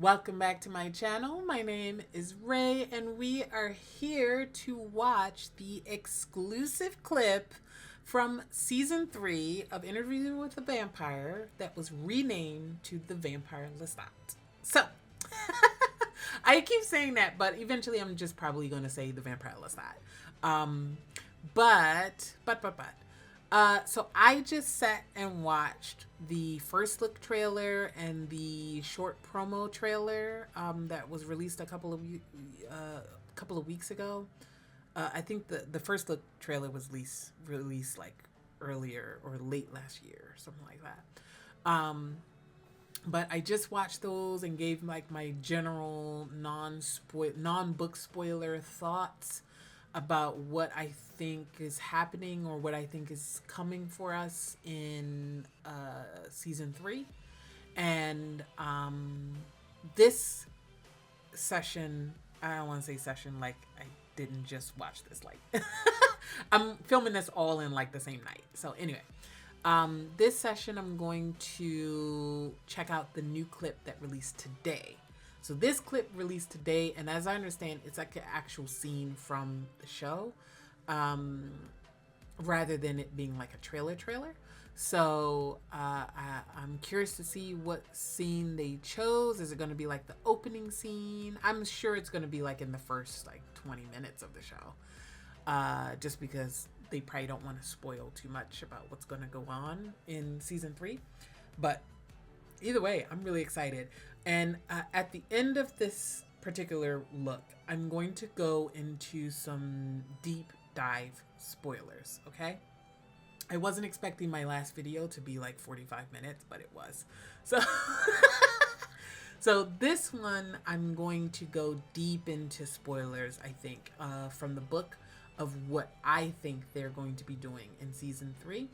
Welcome back to my channel. My name is Ray, and we are here to watch the exclusive clip from season 3 of Interview with the Vampire that was renamed to the Vampire Lestat. So, I keep saying that, but eventually I'm just probably going to say the Vampire Lestat. So I just sat and watched the first look trailer and the short promo trailer that was released a couple of weeks ago. I think the first look trailer was released like earlier or late last year or something like that. But I just watched those and gave like my general non-book spoiler thoughts about what I think is happening or what I think is coming for us in season 3. And this session, I don't want to say session like I didn't just watch this, like I'm filming this all in like the same night. So anyway, this session I'm going to check out the new clip that released today. So this clip released today, and as I understand, it's like an actual scene from the show, rather than it being like a trailer. So I'm curious to see what scene they chose. Is it going to be like the opening scene? I'm sure it's going to be like in the first like 20 minutes of the show, just because they probably don't want to spoil too much about what's going to go on in season 3. But either way, I'm really excited. And at the end of this particular look, I'm going to go into some deep dive spoilers, okay? I wasn't expecting my last video to be like 45 minutes, but it was. So this one, I'm going to go deep into spoilers, I think, from the book of what I think they're going to be doing in season 3.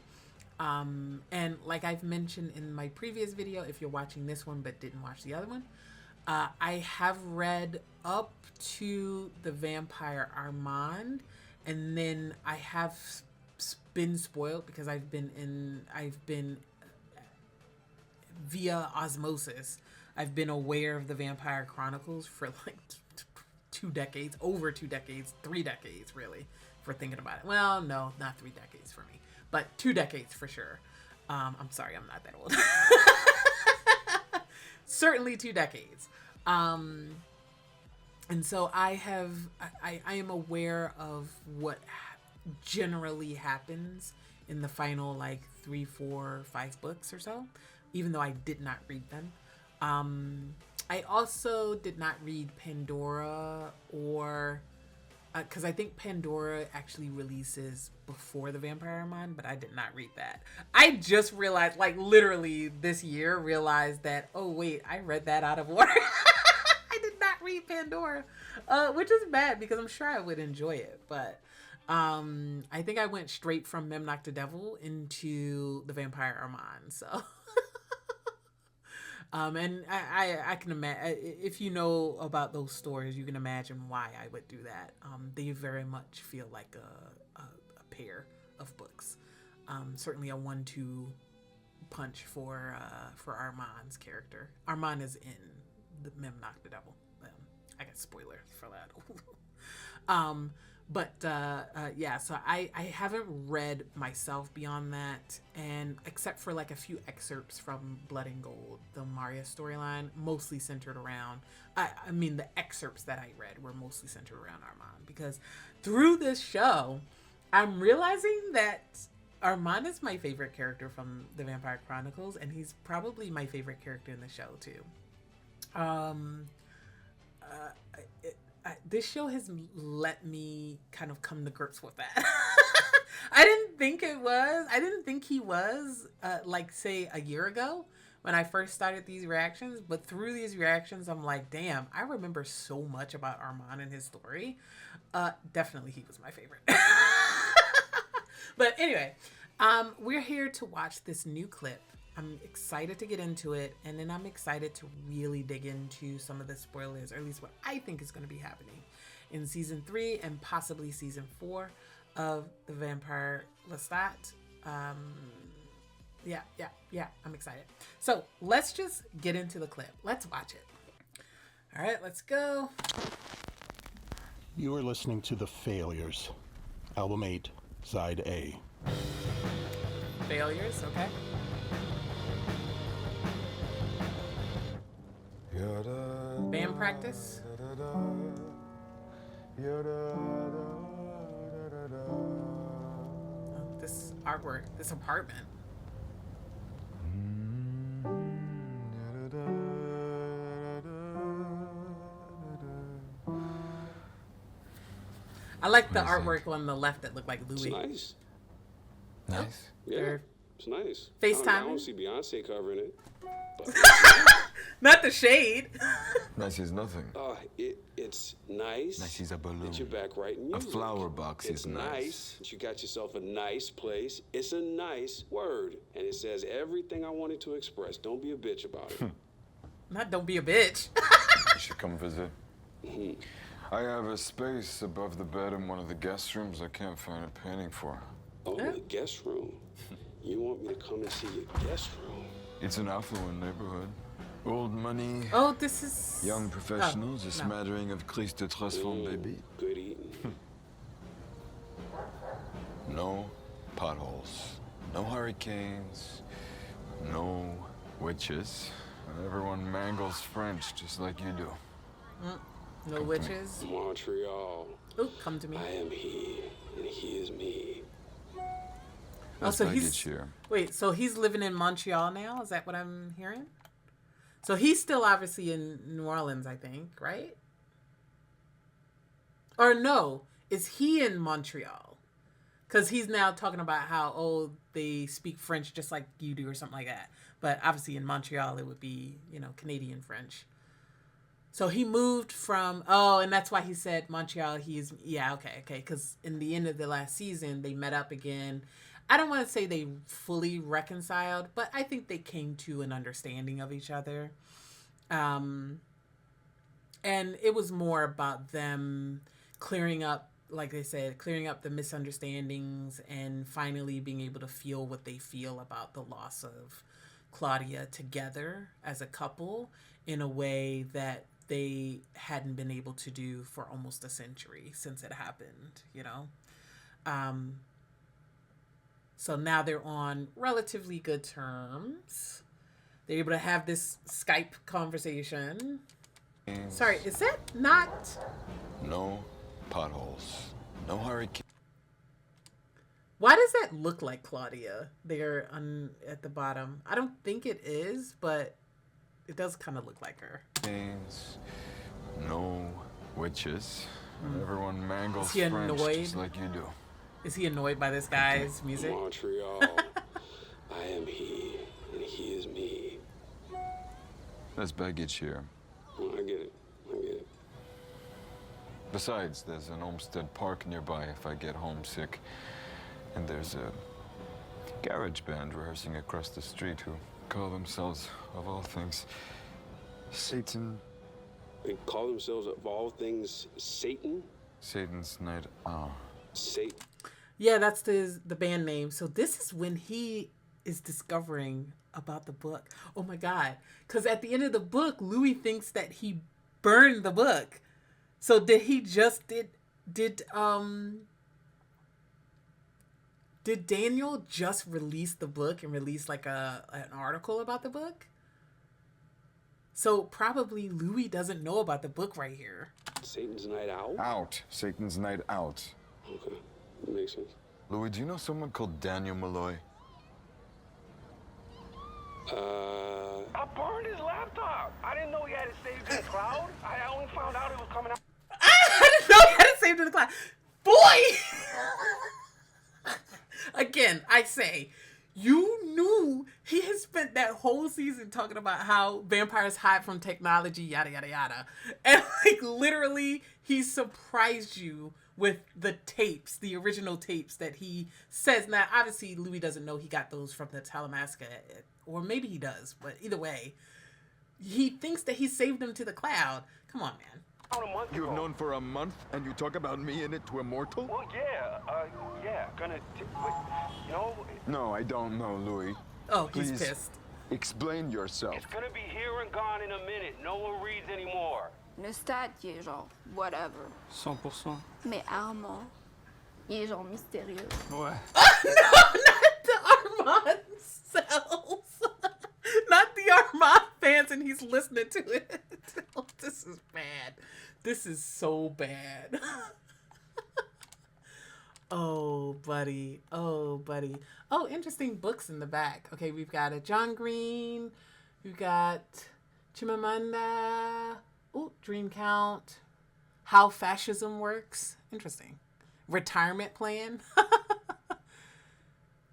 And like I've mentioned in my previous video, if you're watching this one but didn't watch the other one, I have read up to the Vampire Armand, and then I have been spoiled because I've been via osmosis. I've been aware of the Vampire Chronicles for like 2 decades, over 2 decades, 3 decades really, for thinking about it. Well, no, not 3 decades for me, but 2 decades for sure. I'm sorry, I'm not that old. Certainly 2 decades. And so I am aware of what generally happens in the final like 3, 4, 5 books or so, even though I did not read them. I also did not read Pandora, or because I think Pandora actually releases before the Vampire Armand, but I did not read that. I just realized, like literally this year, realized that, oh wait, I read that out of order. I did not read Pandora, which is bad because I'm sure I would enjoy it. But I think I went straight from Mem Knocked the Devil into the Vampire Armand. So and I can imagine, if you know about those stories, you can imagine why I would do that. They very much feel like a pair of books. Certainly a 1-2 punch for Armand's character. Armand is in the Mem Knocked the Devil. I got spoilers for that. Yeah, so I haven't read myself beyond that, and except for like a few excerpts from Blood and Gold, the Marius storyline, mostly centered around, I mean the excerpts that I read were mostly centered around Armand, because through this show, I'm realizing that Armand is my favorite character from the Vampire Chronicles, and he's probably my favorite character in the show too. This show has let me kind of come to grips with that. I didn't think he was, like say a year ago when I first started these reactions, but through these reactions, I'm like, damn, I remember so much about Armand and his story. Definitely he was my favorite. But anyway, we're here to watch this new clip. I'm excited to get into it, and then I'm excited to really dig into some of the spoilers, or at least what I think is going to be happening in season 3 and possibly season 4 of the Vampire Lestat. Yeah, I'm excited. So let's just get into the clip. Let's watch it. All right, let's go. You are listening to The Failures, Album 8, Side A. Failures, okay. Band practice. Oh, this artwork, this apartment. I like the artwork on the left that looked like Louis. It's nice. Nice. Yeah, it's nice. FaceTime. I don't see Beyonce covering it. But Not the shade. Nice is nothing. it's nice. Nice is a balloon. That you're back writing music. A flower box it's is nice. That you got yourself a nice place. It's a nice word. And it says everything I wanted to express. Don't be a bitch about it. Not don't be a bitch. You should come visit. I have a space above the bed in one of the guest rooms I can't find a painting for. Oh, the guest room. You want me to come and see your guest room? It's an affluent neighborhood. Old money, Oh, this is... young professionals, a no. smattering of crise de transform, baby. Good eating. No potholes, no hurricanes, no witches. Everyone mangles French just like you do. No witches. Montreal. Oh, come to me. I am he, and he is me. Oh, so baggage he's... here. Wait, so he's living in Montreal now? Is that what I'm hearing? So he's still obviously in New Orleans, I think, right? Or no, is he in Montreal? Because he's now talking about how, oh, they speak French just like you do or something like that. But obviously in Montreal, it would be, Canadian French. So he moved from, and that's why he said Montreal, okay. Because in the end of the last season, they met up again. I don't want to say they fully reconciled, but I think they came to an understanding of each other. And it was more about them clearing up, like they said, clearing up the misunderstandings and finally being able to feel what they feel about the loss of Claudia together as a couple in a way that they hadn't been able to do for almost a century since it happened, So now they're on relatively good terms. They're able to have this Skype conversation. Sorry, is that not... No potholes, no hurricane. Why does that look like Claudia there at the bottom? I don't think it is, but it does kind of look like her. No witches. Everyone mangles Is he French annoyed? just like you do. Is he annoyed by this guy's music? Montreal. I am he, and he is me. There's baggage here. Oh, I get it. Besides, there's an Olmsted Park nearby if I get homesick. And there's a garage band rehearsing across the street who call themselves, of all things, Satan. They call themselves, of all things, Satan? Satan's Night Out. Satan. Yeah, that's the band name. So this is when he is discovering about the book. Oh my God. Because at the end of the book, Louis thinks that he burned the book. So did he just, did Daniel just release the book and release like an article about the book? So probably Louis doesn't know about the book right here. Satan's Night Out? Out. Satan's Night Out. Okay, that makes sense. Louis, do you know someone called Daniel Malloy? I burned his laptop. I didn't know he had it saved in the cloud. I only found out it was coming out. I didn't know he had it saved in the cloud. Boy! Again, I say, you knew he had spent that whole season talking about how vampires hide from technology, yada, yada, yada. And, like, literally, he surprised you with the tapes, the original tapes that he says. Now, obviously, Louis doesn't know he got those from the Talamasca, or maybe he does, but either way, he thinks that he saved them to the cloud. Come on, man. You've known for a month, and you talk about me in it to Immortal? Well, No, I don't know, Louis. Oh, he's Please pissed. explain yourself. It's gonna be here and gone in a minute. No one reads anymore. Lestat, il est genre whatever. 100%. Mais Armand, il est genre mystérieux. Ouais. No, not the Armand cells. Not the Armand fans, and he's listening to it. Oh, this is bad. This is so bad. Oh, buddy. Oh, buddy. Oh, interesting books in the back. Okay, we've got a John Green. We've got Chimamanda. Ooh, Dream Count. How Fascism Works. Interesting. Retirement Plan.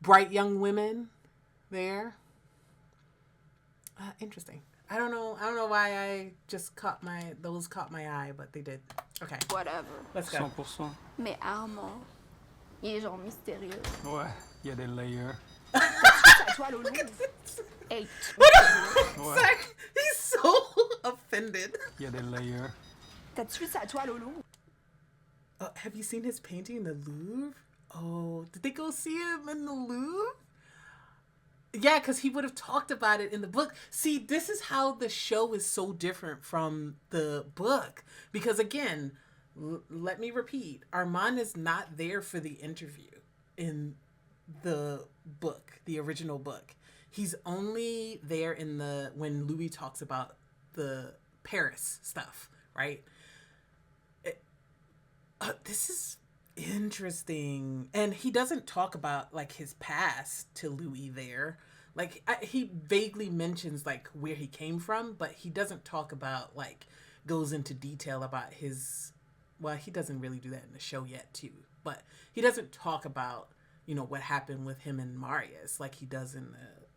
Bright Young Women. There. Interesting. I don't know why I just caught my eye, but they did. Okay. Whatever. Let's go. 100%. Mais Armand, il est genre mystérieux. Ouais, il y a des layers. Sa toile au Louvre. Hey, Sorry, he's so offended. Il y a des layers. t'as-tu vu sa toile au Louvre? Have you seen his painting in the Louvre? Oh, did they go see him in the Louvre? Yeah, because he would have talked about it in the book. See, this is how the show is so different from the book. Because again, let me repeat, Armand is not there for the interview in the book, the original book. He's only there in when Louis talks about the Paris stuff, right? This is interesting. And he doesn't talk about like his past to Louis there. Like he vaguely mentions like where he came from, but he doesn't talk about like goes into detail about his, well, he doesn't really do that in the show yet too, but he doesn't talk about, you know, what happened with him and Marius like he does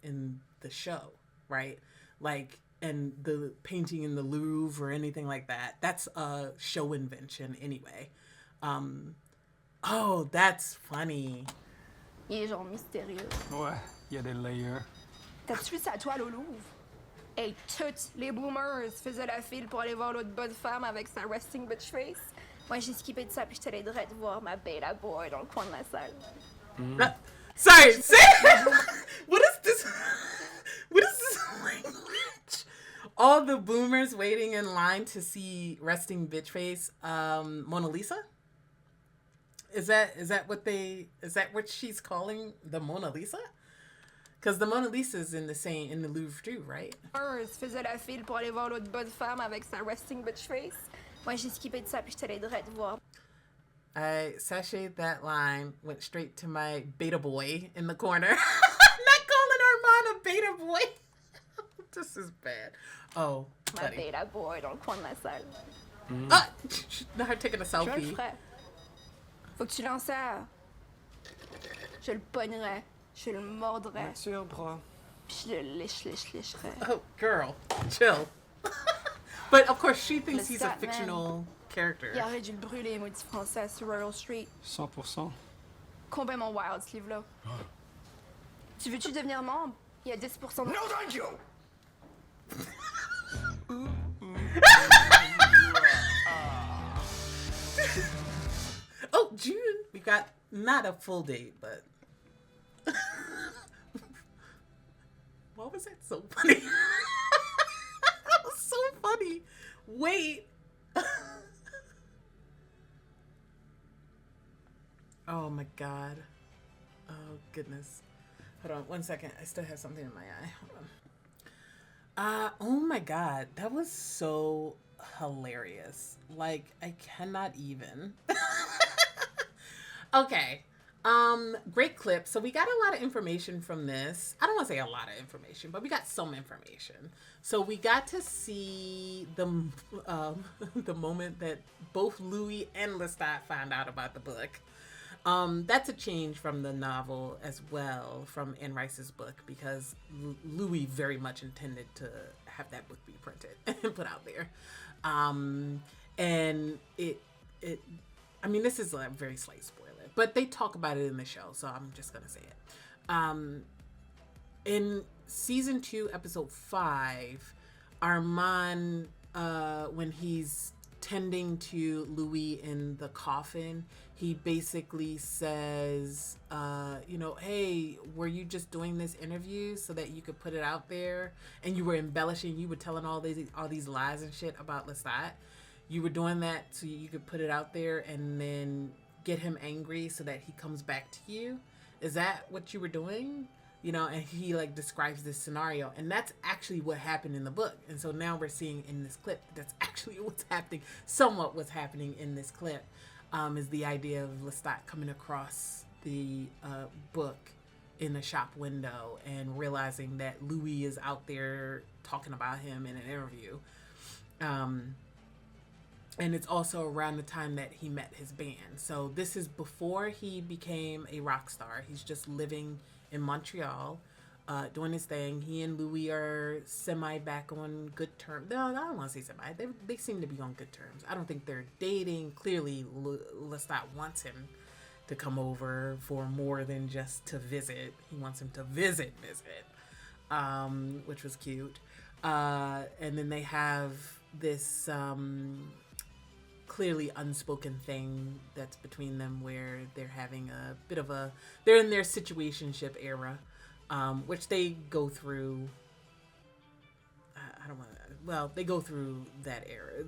in the show, right? Like, and the painting in the Louvre or anything like that, that's a show invention anyway. Oh, that's funny. Il est genre mystérieux. Ouais, il y a des layers. T'as-tu vu sa toile au Louvre? Hey, toutes les boomers faisaient la file pour aller voir l'autre bonne femme avec sa resting bitch face. Moi, j'ai skippé de ça puis j'étais allée direct voir ma beta boy dans le coin de la salle. Sorry, say what is this? What is this language? All the boomers waiting in line to see resting bitch face, Mona Lisa? Is that what she's calling the Mona Lisa? Because the Mona Lisa is in the Louvre too, right? Boomers faisaient la file pour aller voir l'autre bonne femme avec sa resting bitch face. Moi, j'ai skippé de ça puis j'étais allée direct voir. I sashayed that line, went straight to my beta boy in the corner. Not calling Armand a beta boy. This is bad. Oh, Ma buddy. beta boy dans le coin de la salle. Not her taking a Je le selfie. ferais. Faut que tu lances ça. Je le pognerais. Je le mordrais. Sûr, bras. Puis je le lècherais. Oh, girl, chill. But of course, she thinks he's a Lestat, fictional character. Il aurait dû le brûler, maudit français, sur Royal Street. 100%. Complètement wild, ce livre-là. Tu veux-tu devenir membre? Il y a 10% de... No, thank you! Oh, June. We got not a full date, but what was that so funny? That was so funny. Wait. Oh my god. Oh goodness. Hold on 1 second. I still have something in my eye. Hold on. Oh my god. That was so hilarious. Like, I cannot even. Okay. Great clip. So we got a lot of information from this. I don't want to say a lot of information, but we got some information. So we got to see the moment that both Louis and Lestat found out about the book. That's a change from the novel as well, from Anne Rice's book, because Louis very much intended to have that book be printed and put out there. And I mean, this is a very slight spoiler, but they talk about it in the show, so I'm just gonna say it. In season 2, episode 5, Armand, when he's tending to Louis in the coffin, he basically says, you know, hey, were you just doing this interview so that you could put it out there, and you were embellishing, you were telling all these lies and shit about Lestat? you were doing that so you could put it out there and then get him angry so that he comes back to you? Is that what you were doing? You know, and he like describes this scenario, and that's actually what happened in the book. And so now we're seeing in this clip, that's actually what's happening, somewhat what's happening in this clip, is the idea of Lestat coming across the book in a shop window and realizing that Louis is out there talking about him in an interview. And it's also around the time that he met his band. So this is before he became a rock star. He's just living in Montreal, doing his thing. He and Louis are semi back on good terms. No, I don't want to say semi. They seem to be on good terms. I don't think they're dating. Clearly, Lestat wants him to come over for more than just to visit. He wants him to visit, which was cute. And then they have this clearly unspoken thing that's between them where they're having a bit of they're in their situationship era, which they go through. They go through that era,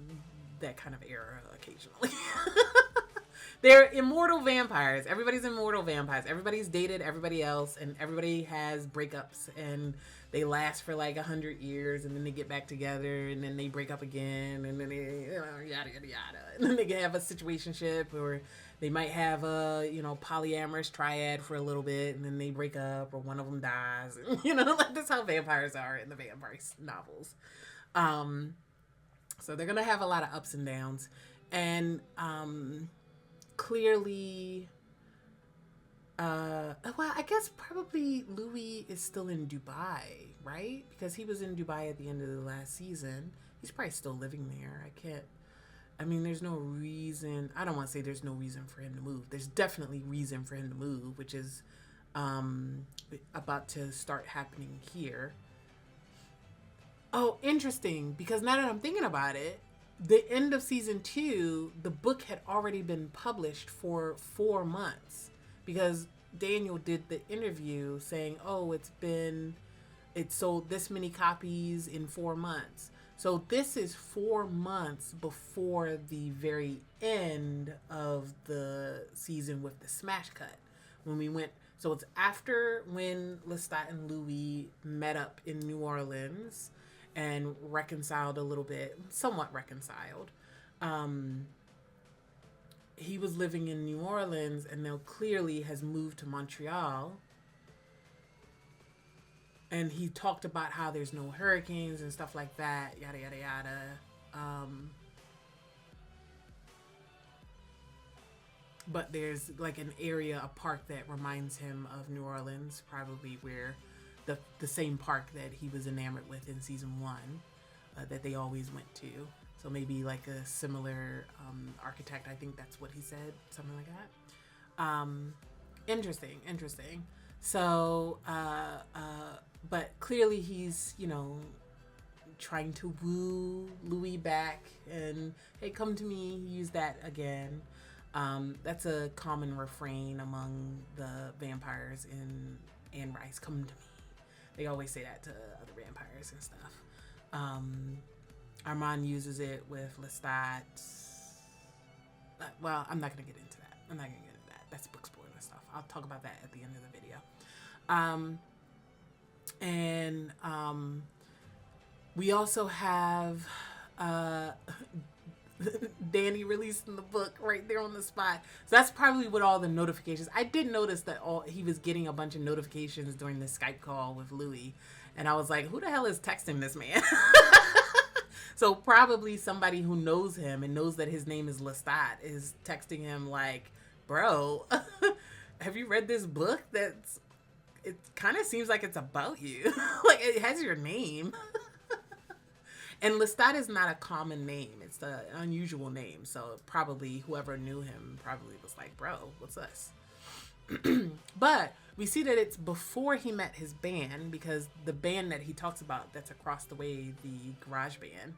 that kind of era occasionally. They're immortal vampires. Everybody's immortal vampires. Everybody's dated everybody else, and everybody has breakups, and they last for like 100 years, and then they get back together, and then they break up again, and then they yada yada yada, and then they can have a situationship, or they might have a polyamorous triad for a little bit, and then they break up, or one of them dies. Like that's how vampires are in the vampire novels. So they're gonna have a lot of ups and downs, and clearly, I guess probably Louis is still in Dubai, right? Because he was in Dubai at the end of the last season. He's probably still living there. There's no reason. I don't want to say there's no reason for him to move. There's definitely reason for him to move, which is about to start happening here. Oh, interesting, because now that I'm thinking about it, the end of season 2, the book had already been published for 4 months, because Daniel did the interview saying, it sold this many copies in 4 months. So this is 4 months before the very end of the season with the smash cut. So it's after when Lestat and Louis met up in New Orleans and reconciled a little bit, somewhat reconciled. He was living in New Orleans and now clearly has moved to Montreal. And he talked about how there's no hurricanes and stuff like that, yada, yada, yada. But there's like an area, a park that reminds him of New Orleans, probably where the same park that he was enamored with in season 1, that they always went to. So maybe like a similar architect. I think that's what he said, something like that. Interesting. So, but clearly he's, trying to woo Louis back and, hey, come to me, use that again. That's a common refrain among the vampires in Anne Rice, come to me. They always say that to other vampires and stuff. Armand uses it with Lestat. Well, I'm not going to get into that. That's book spoiler stuff. I'll talk about that at the end of the video. We also have Danny releasing the book right there on the spot. So that's probably what all the notifications. I did notice that he was getting a bunch of notifications during the Skype call with Louis, and I was like, who the hell is texting this man? So probably somebody who knows him and knows that his name is Lestat is texting him like, bro, have you read this book? It kind of seems like it's about you. Like it has your name. And Lestat is not a common name. It's an unusual name. So probably whoever knew him probably was like, bro, what's this? But we see that it's before he met his band, because the band that he talks about that's across the way, the garage band,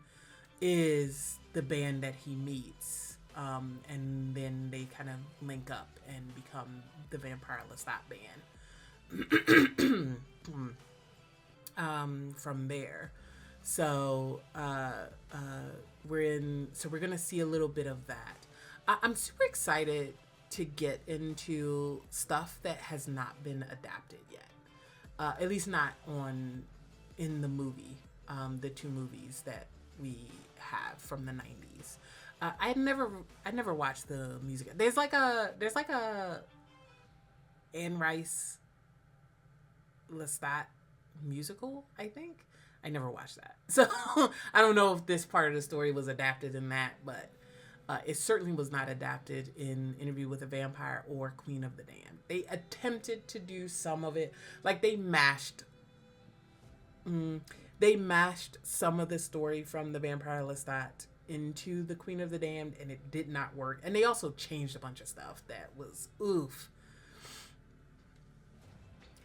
is the band that he meets. And then they kind of link up and become the Vampire Lestat band. From there. So we're gonna see a little bit of that. I'm super excited to get into stuff that has not been adapted yet, at least not in the movie, the 2 movies that we have from the 90s. I never watched the music. There's like a Anne Rice Lestat musical, I think. I never watched that. So I don't know if this part of the story was adapted in that, but it certainly was not adapted in Interview with a Vampire or Queen of the Damned. They attempted to do some of it. Like they mashed some of the story from the Vampire Lestat into the Queen of the Damned, and it did not work. And they also changed a bunch of stuff that was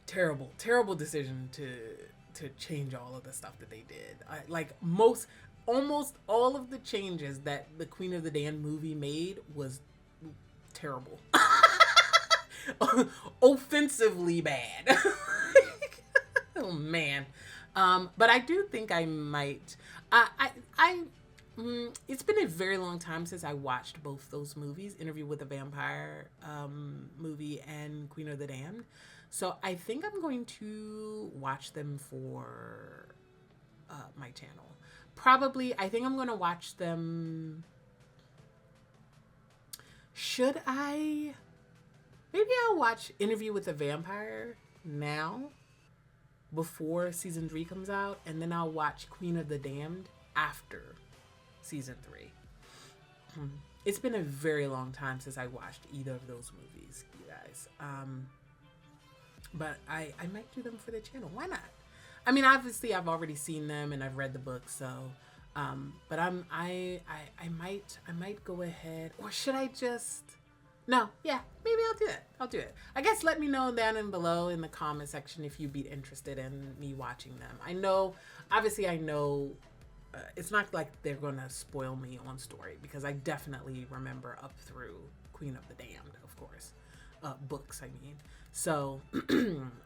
terrible decision to change all of the stuff that they did. Almost all of the changes that the Queen of the Damned movie made was terrible. Offensively bad. Oh man. But I do think I might. It's been a very long time since I watched both those movies, Interview with a Vampire movie and Queen of the Damned. So I think I'm going to watch them for my channel. Probably, I think I'm going to watch them. Should I? Maybe I'll watch Interview with a Vampire now, before season 3 comes out, and then I'll watch Queen of the Damned after season 3. It's been a very long time since I watched either of those movies, you guys. But I might do them for the channel. Why not? I mean, obviously I've already seen them and I've read the book, so but I might go ahead, or should I just maybe I'll do it. I guess let me know down and below in the comment section if you'd be interested in me watching them. I know it's not like they're gonna spoil me on story, because I definitely remember up through Queen of the Damned, of course, books I mean. So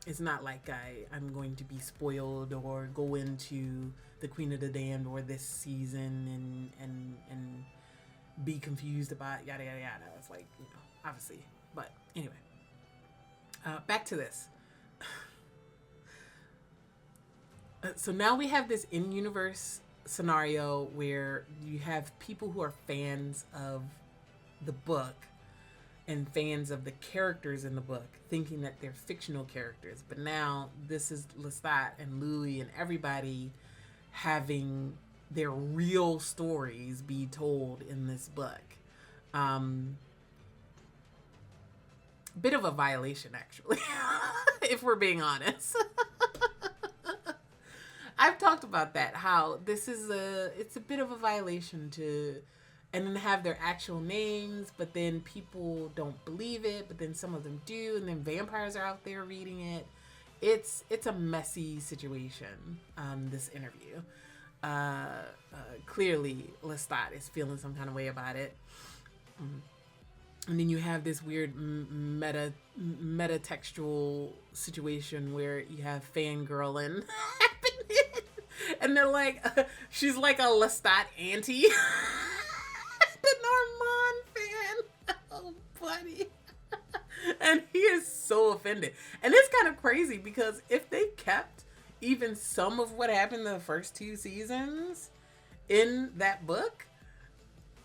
it's not like I'm going to be spoiled or go into the Queen of the Damned or this season and be confused about yada yada yada. It's like, obviously. But anyway, back to this. So now we have this in-universe scenario where you have people who are fans of the book and fans of the characters in the book thinking that they're fictional characters. But now this is Lestat and Louis and everybody having their real stories be told in this book. Bit of a violation, actually, if we're being honest. I've talked about that, how this is it's a bit of a violation to, and then have their actual names, but then people don't believe it, but then some of them do, and then vampires are out there reading it. It's a messy situation, this interview. Clearly, Lestat is feeling some kind of way about it. And then you have this weird meta-textual situation where you have fangirling happening. And they're like, she's like a Lestat auntie. An Armand fan. Oh, buddy. And he is so offended. And it's kind of crazy because if they kept even some of what happened in the first 2 seasons in that book,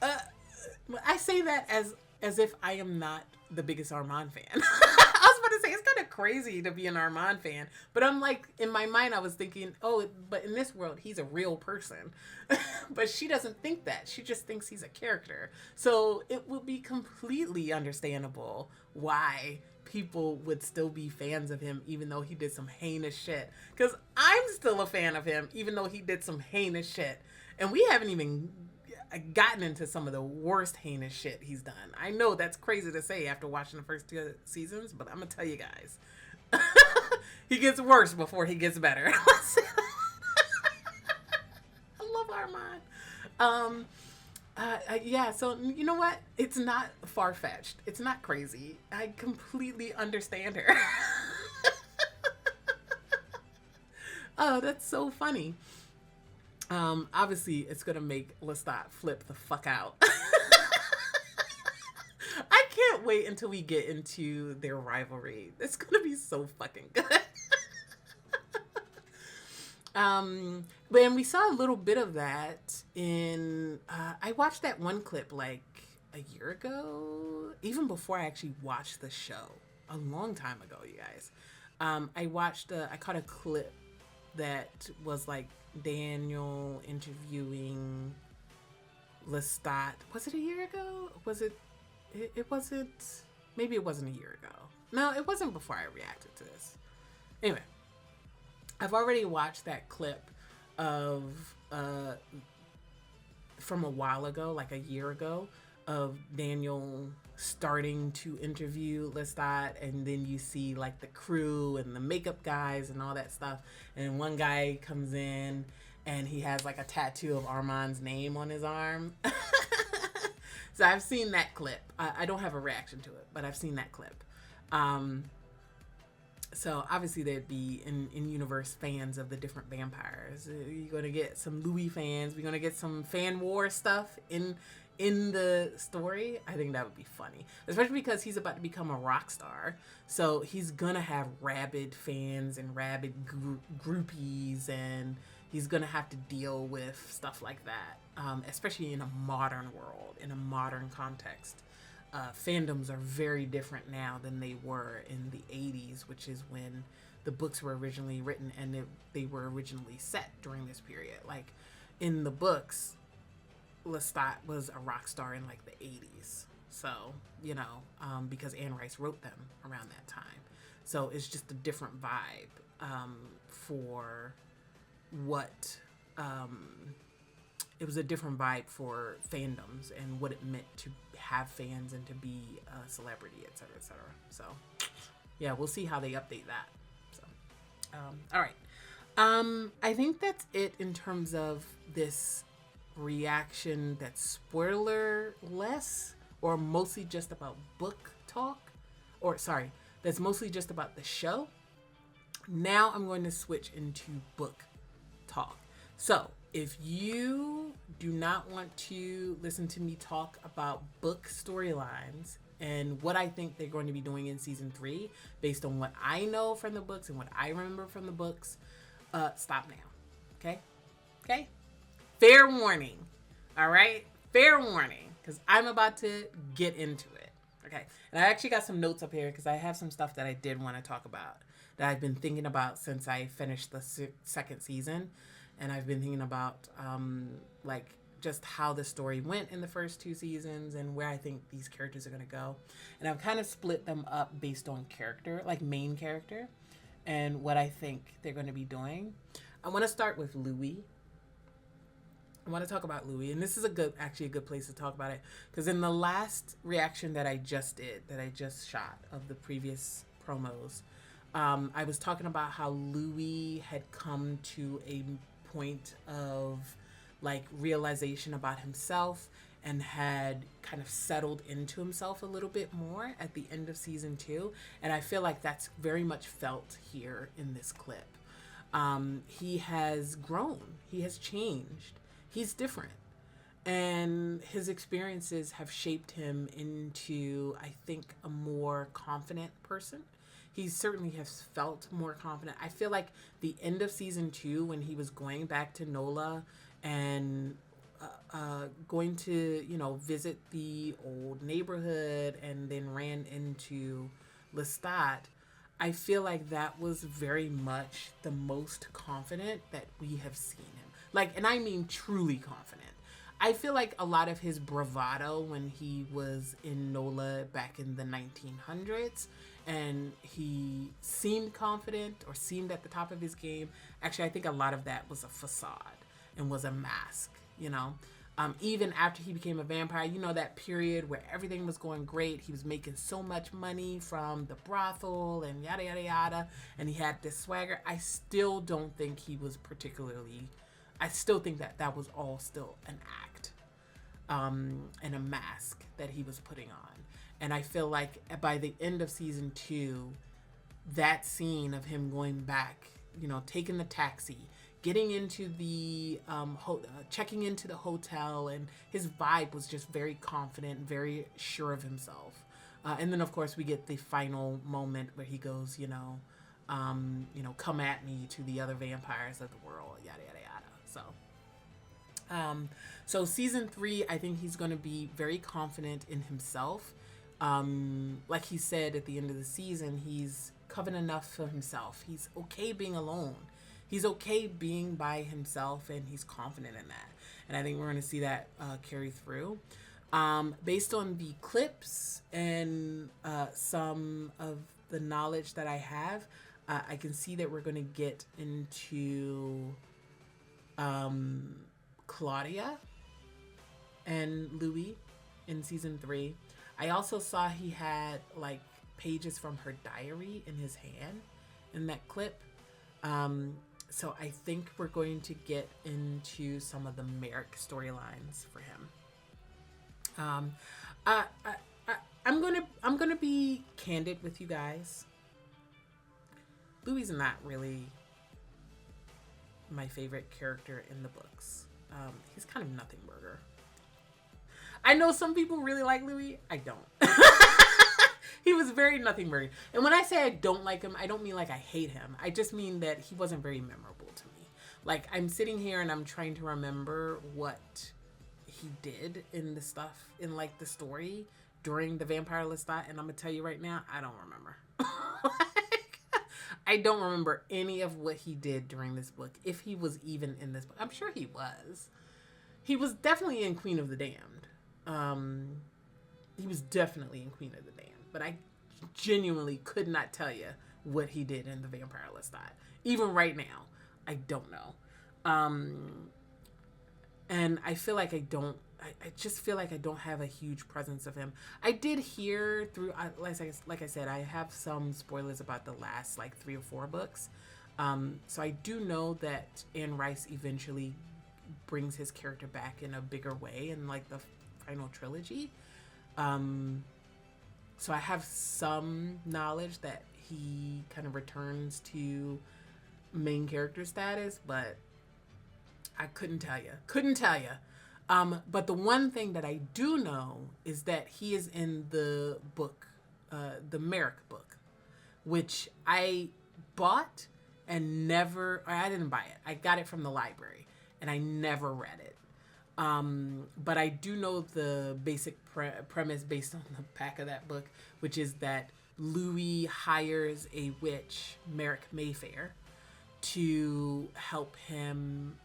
I say that as if I am not the biggest Armand fan. I was about to say, it's kind of crazy to be an Armand fan, but I'm like, in my mind, I was thinking, oh, but in this world, he's a real person. But she doesn't think that. She just thinks he's a character. So it would be completely understandable why people would still be fans of him, even though he did some heinous shit. Because I'm still a fan of him, even though he did some heinous shit. And we haven't even gotten into some of the worst heinous shit he's done. I know that's crazy to say after watching the first 2 seasons, but I'm gonna tell you guys, he gets worse before he gets better. I love Armand. Yeah, so you know what? It's not far-fetched. It's not crazy. I completely understand her. Oh, that's so funny. Obviously, it's gonna make Lestat flip the fuck out. I can't wait until we get into their rivalry. It's gonna be so fucking good. But we saw a little bit of that in. I watched that one clip like a year ago, even before I actually watched the show. A long time ago, you guys. I caught a clip that was like Daniel interviewing Lestat. Was it a year ago? Was it? It wasn't. Maybe it wasn't a year ago. No, it wasn't before I reacted to this. Anyway, I've already watched that clip of from a while ago, like a year ago, of Daniel starting to interview Lestat, and then you see like the crew and the makeup guys and all that stuff, and one guy comes in and he has like a tattoo of Armand's name on his arm. So I've seen that clip. I don't have a reaction to it, but I've seen that clip. So obviously there'd be in-universe fans of the different vampires. You're going to get some Louis fans. We're going to get some fan war stuff in the story. I think that would be funny, especially because he's about to become a rock star. So he's going to have rabid fans and rabid groupies, and he's going to have to deal with stuff like that, especially in a modern world, in a modern context. Fandoms are very different now than they were in the 80s, which is when the books were originally written, and they were originally set during this period. Like in the books, Lestat was a rock star in like the 80s. So, you know, because Anne Rice wrote them around that time. So it's just a different vibe for what... it was a different vibe for fandoms and what it meant to have fans and to be a celebrity, etc., etc. So, yeah, we'll see how they update that. So, all right. I think that's it in terms of this reaction that's spoiler-less, or mostly just about book talk, or sorry, that's mostly just about the show. Now I'm going to switch into book talk. So, if you do not want to listen to me talk about book storylines and what I think they're going to be doing in season 3, based on what I know from the books and what I remember from the books, stop now. Okay? Okay? Fair warning. All right? Fair warning. Because I'm about to get into it. Okay? And I actually got some notes up here because I have some stuff that I did want to talk about that I've been thinking about since I finished the second season. And I've been thinking about, like, just how the story went in the first 2 seasons and where I think these characters are going to go. And I've kind of split them up based on character, like main character, and what I think they're going to be doing. I want to start with Louis. I want to talk about Louis. And this is actually a good place to talk about it. Because in the last reaction that I just shot of the previous promos, I was talking about how Louis had come to a point of like realization about himself and had kind of settled into himself a little bit more at the end of season 2, and I feel like that's very much felt here in this clip. He has grown, he has changed, he's different, and his experiences have shaped him into, I think, a more confident person. He certainly has felt more confident. I feel like the end of season 2, when he was going back to Nola and going to, you know, visit the old neighborhood and then ran into Lestat, I feel like that was very much the most confident that we have seen him. Like, and I mean truly confident. I feel like a lot of his bravado when he was in Nola back in the 1900s, and he seemed confident or seemed at the top of his game. Actually, I think a lot of that was a facade and was a mask, you know. Even after he became a vampire, you know, that period where everything was going great. He was making so much money from the brothel and yada, yada, yada. And he had this swagger. I still don't think he was particularly... I still think that that was all still an act and a mask that he was putting on. And I feel like by the end of season 2, that scene of him going back taking the taxi, getting into the checking into the hotel, and his vibe was just very confident, very sure of himself. And then of course we get the final moment where he goes, come at me to the other vampires of the world, yada yada yada. So season 3, I think he's going to be very confident in himself. Like he said at the end of the season, he's covered enough for himself. He's okay being alone. He's okay being by himself, and he's confident in that. And I think we're going to see that carry through. Based on the clips and some of the knowledge that I have, I can see that we're going to get into Claudia and Louis in season 3. I also saw he had like pages from her diary in his hand in that clip. So I think we're going to get into some of the Merrick storylines for him. I'm gonna be candid with you guys. Louis not really my favorite character in the books. He's kind of nothing burger. I know some people really like Louis. I don't. He was very nothing burger. And when I say I don't like him, I don't mean like I hate him. I just mean that he wasn't very memorable to me. Like, I'm sitting here and I'm trying to remember what he did in the stuff, in like the story during the Vampire Lestat, and I'm gonna tell you right now, I don't remember. I don't remember any of what he did during this book, if he was even in this book. I'm sure he was. He was definitely in Queen of the Damned. He was definitely in Queen of the Damned, but I genuinely could not tell you what he did in the Vampire Lestat. Even right now, I don't know. And I feel like I just feel like I don't have a huge presence of him. I did hear through, like I said, I have some spoilers about the last like 3 or 4 books. So I do know that Anne Rice eventually brings his character back in a bigger way in like the final trilogy. So I have some knowledge that he kind of returns to main character status, but I couldn't tell you. But the one thing that I do know is that he is in the book, the Merrick book, which I bought and I didn't buy it. I got it from the library and I never read it. But I do know the basic premise based on the back of that book, which is that Louis hires a witch, Merrick Mayfair, to help him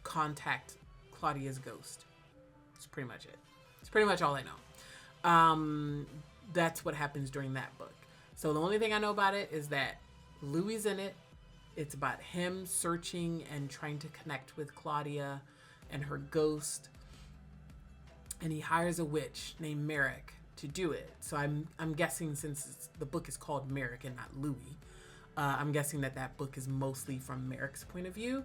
contact Claudia's ghost. That's pretty much it. It's pretty much all I know. That's what happens during that book. So the only thing I know about it is that Louis is in it. It's about him searching and trying to connect with Claudia and her ghost. And he hires a witch named Merrick to do it. So I'm guessing, since the book is called Merrick and not Louis, I'm guessing that book is mostly from Merrick's point of view.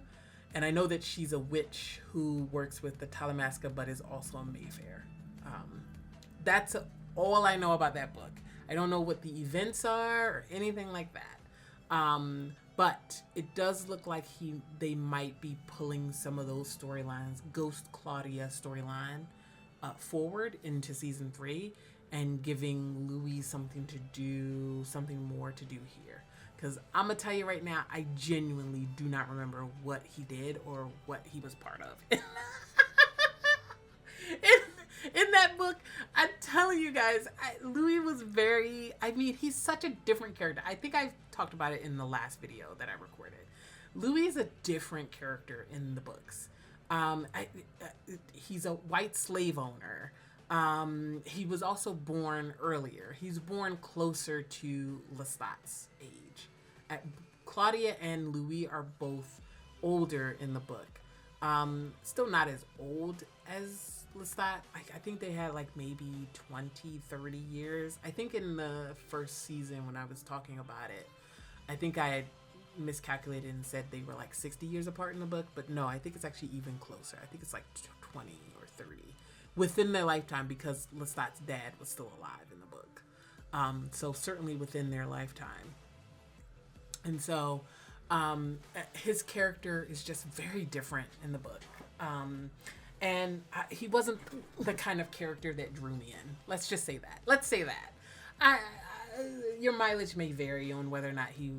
And I know that she's a witch who works with the Talamasca, but is also a Mayfair. That's all I know about that book. I don't know what the events are or anything like that. But it does look like they might be pulling some of those storylines, Ghost Claudia storyline, forward into season 3 and giving Louis something more to do here. Because I'm going to tell you right now, I genuinely do not remember what he did or what he was part of. In that book, I'm telling you guys, Louis was he's such a different character. I think I've talked about it in the last video that I recorded. Louis is a different character in the books. He's a white slave owner. He was also born earlier. He's born closer to Lestat's age. Claudia and Louis are both older in the book. Still not as old as Lestat. I think they had like maybe 20, 30 years. I think in the first season when I was talking about it, I think I had miscalculated and said they were like 60 years apart in the book, but no, I think it's actually even closer. I think it's like 20 or 30 within their lifetime, because Lestat's dad was still alive in the book. So certainly within their lifetime. And so his character is just very different in the book. And he wasn't the kind of character that drew me in. Let's just say that. Let's say that. Your mileage may vary on whether or not he,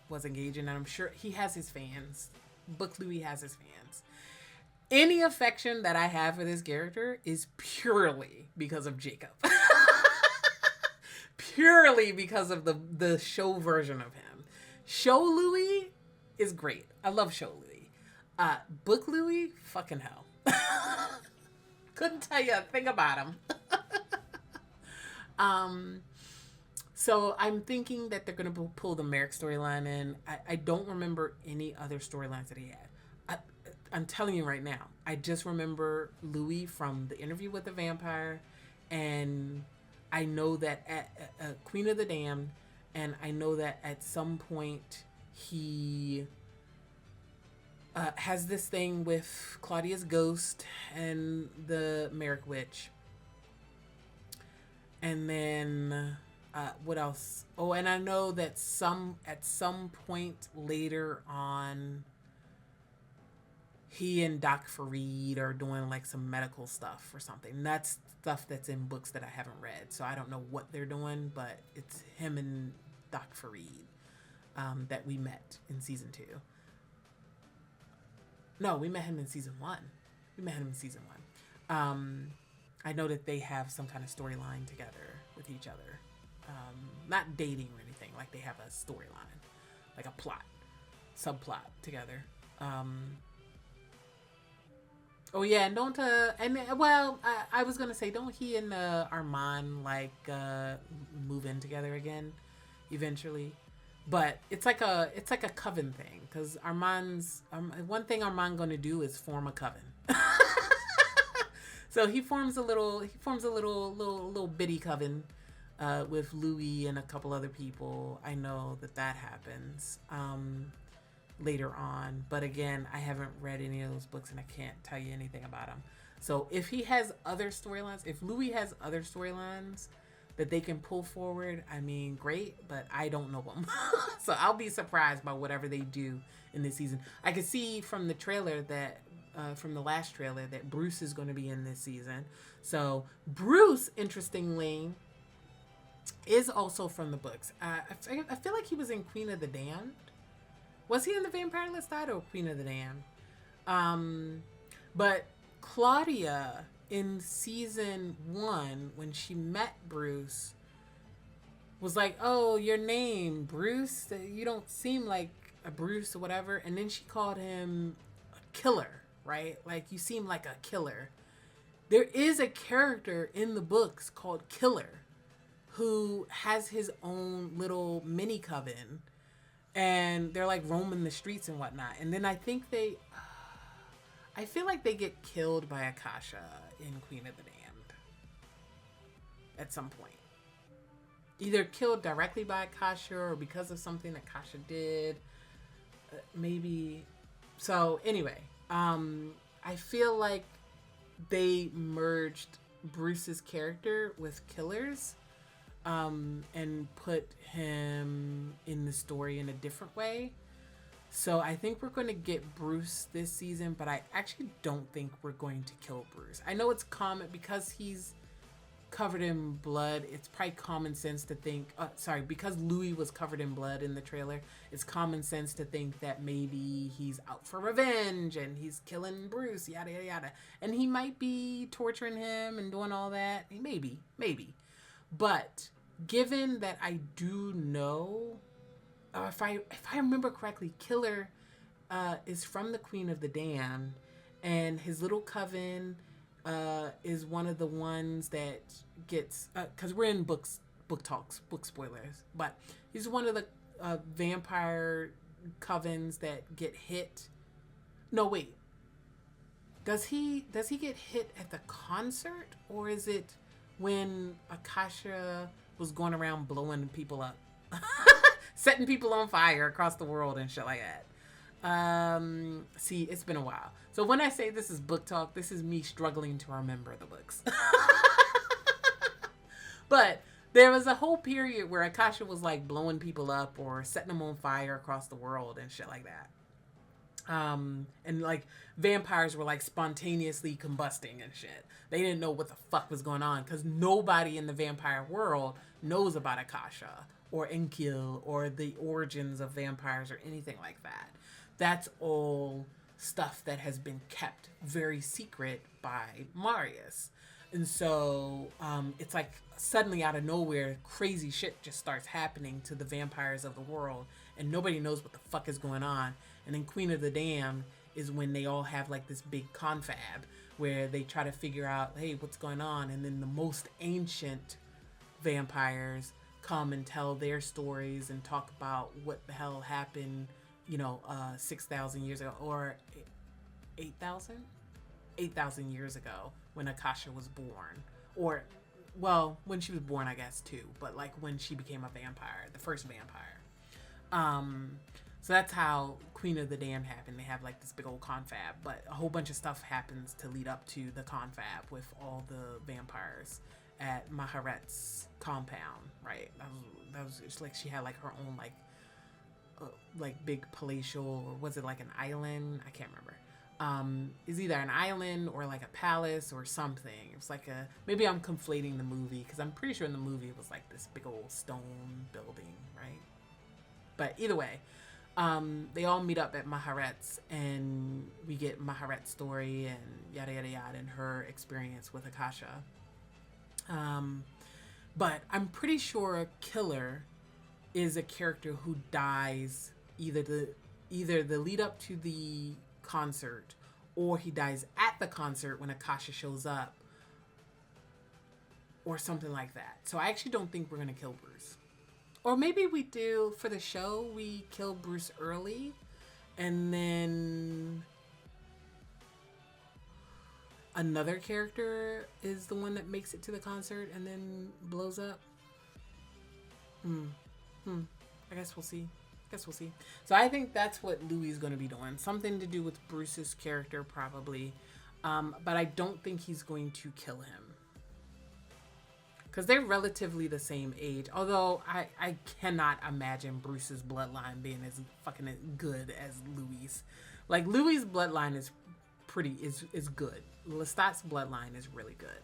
was engaging. And I'm sure he has his fans. Book Louis has his fans. Any affection that I have for this character is purely because of Jacob. Purely because of the show version of him. Show Louis is great. I love Show Louis. Book Louis, fucking hell. Couldn't tell you a thing about him. So I'm thinking that they're going to pull the Merrick storyline in. I don't remember any other storylines that he had. I'm telling you right now, I just remember Louis from the interview with the vampire, and I know that at Queen of the Damned, and I know that at some point he has this thing with Claudia's ghost and the Merrick witch. And then what else? Oh, and I know that at some point later on, he and Doc Fareed are doing like some medical stuff or something. That's stuff that's in books that I haven't read, so I don't know what they're doing, but it's him and Doc Fareed that we met in season 2. No, we met him in season 1. I know that they have some kind of storyline together with each other. Not dating or anything, like they have a storyline, like a subplot together. Oh yeah, and don't I was gonna say, don't he and Armand move in together again eventually? But it's like a coven thing, because Armand's one thing Armand gonna do is form a coven. So he forms a little bitty coven with Louis and a couple other people. I know that happens later on, but again, I haven't read any of those books and I can't tell you anything about them. So if he has other storylines, if Louis has other storylines that they can pull forward, I mean, great, but I don't know them. So I'll be surprised by whatever they do in this season. I could see from the trailer that from the last trailer that Bruce is going to be in this season. So Bruce, interestingly, is also from the books. I feel like he was in Queen of the Damned. Was he in the Vampire Lestat or Queen of the Damned? But Claudia in season 1, when she met Bruce, was like, "Oh, your name, Bruce? You don't seem like a Bruce or whatever." And then she called him a killer, right? Like, you seem like a killer. There is a character in the books called Killer who has his own little mini coven. And they're like roaming the streets and whatnot. And then I think I feel like they get killed by Akasha in Queen of the Damned at some point. Either killed directly by Akasha or because of something that Akasha did. Maybe. So anyway, I feel like they merged Bruce's character with Killer's. And put him in the story in a different way. So I think we're going to get Bruce this season, but I actually don't think we're going to kill Bruce. I know it's common because he's covered in blood. It's probably common sense to think, because Louis was covered in blood in the trailer, it's common sense to think that maybe he's out for revenge and he's killing Bruce, yada, yada, yada. And he might be torturing him and doing all that. Maybe. But given that I do know, if I remember correctly, Killer is from the Queen of the Damned, and his little coven is one of the ones that gets, because we're in book talks, book spoilers, but he's one of the vampire covens that get hit. No, wait. Does he get hit at the concert, or is it when Akasha was going around blowing people up, setting people on fire across the world and shit like that? See, it's been a while. So when I say this is book talk, this is me struggling to remember the books. But There was a whole period where Akasha was like blowing people up or setting them on fire across the world and shit like that. And like vampires were like spontaneously combusting and shit. They didn't know what the fuck was going on because nobody in the vampire world knows about Akasha or Enkil or the origins of vampires or anything like that. That's all stuff that has been kept very secret by Marius. And so it's like suddenly out of nowhere, crazy shit just starts happening to the vampires of the world, and nobody knows what the fuck is going on. And then Queen of the Damned is when they all have like this big confab where they try to figure out, hey, what's going on? And then the most ancient vampires come and tell their stories and talk about what the hell happened, 6,000 years ago, or 8,000? 8,000 years ago when Akasha was born. Or, well, when she was born, I guess, too. But, like, when she became a vampire, the first vampire. So that's how Queen of the Damned happened. They have, like, this big old confab. But a whole bunch of stuff happens to lead up to the confab with all the vampires at Maharet's compound, right? That was it's like she had, like, her own, like big palatial, or was it, like, an island? I can't remember. Is either an island or like a palace or something. It was like maybe I'm conflating the movie because I'm pretty sure in the movie it was like this big old stone building, right? But either way, they all meet up at Maharet's and we get Maharet's story and yada yada yada and her experience with Akasha. But I'm pretty sure Killer is a character who dies either the lead up to the concert, or he dies at the concert when Akasha shows up, or something like that. So I actually don't think we're gonna kill Bruce, or maybe we do for the show. We kill Bruce early, and then another character is the one that makes it to the concert and then blows up. I guess we'll see. So I think that's what Louis is going to be doing. Something to do with Bruce's character, probably. But I don't think he's going to kill him. Because they're relatively the same age. Although I cannot imagine Bruce's bloodline being as fucking good as Louis'. Like, Louis' bloodline is good. Lestat's bloodline is really good.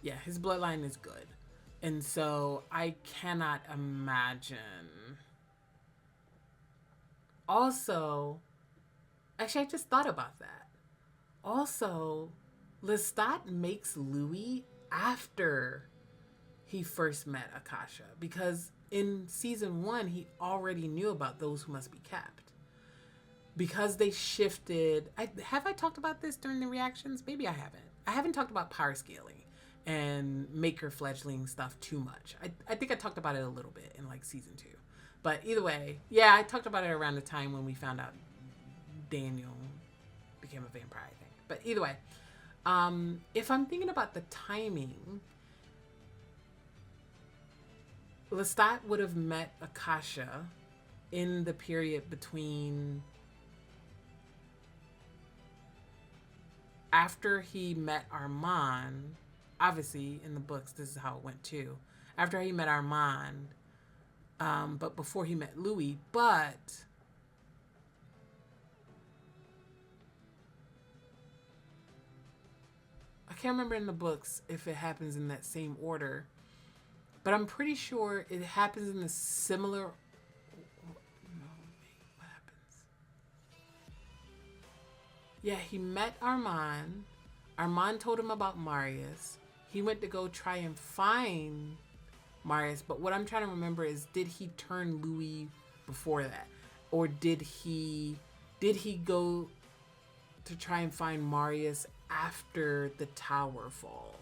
Yeah, his bloodline is good. And so I cannot imagine. Also, actually, I just thought about that. Also, Lestat makes Louis after he first met Akasha. Because in season 1, he already knew about those who must be kept. Because they shifted. Have I talked about this during the reactions? Maybe I haven't. I haven't talked about power scaling and maker fledgling stuff too much. I think I talked about it a little bit in like season 2. But either way, yeah, I talked about it around the time when we found out Daniel became a vampire, I think. But either way, if I'm thinking about the timing, Lestat would have met Akasha in the period between after he met Armand. Obviously, in the books, this is how it went too. After he met Armand, but before he met Louis. But I can't remember in the books if it happens in that same order. But I'm pretty sure it happens in the similar. What happens? Yeah, he met Armand. Armand told him about Marius. He went to go try and find Marius, but what I'm trying to remember is, did he turn Louis before that? Or did he go to try and find Marius after the tower fall?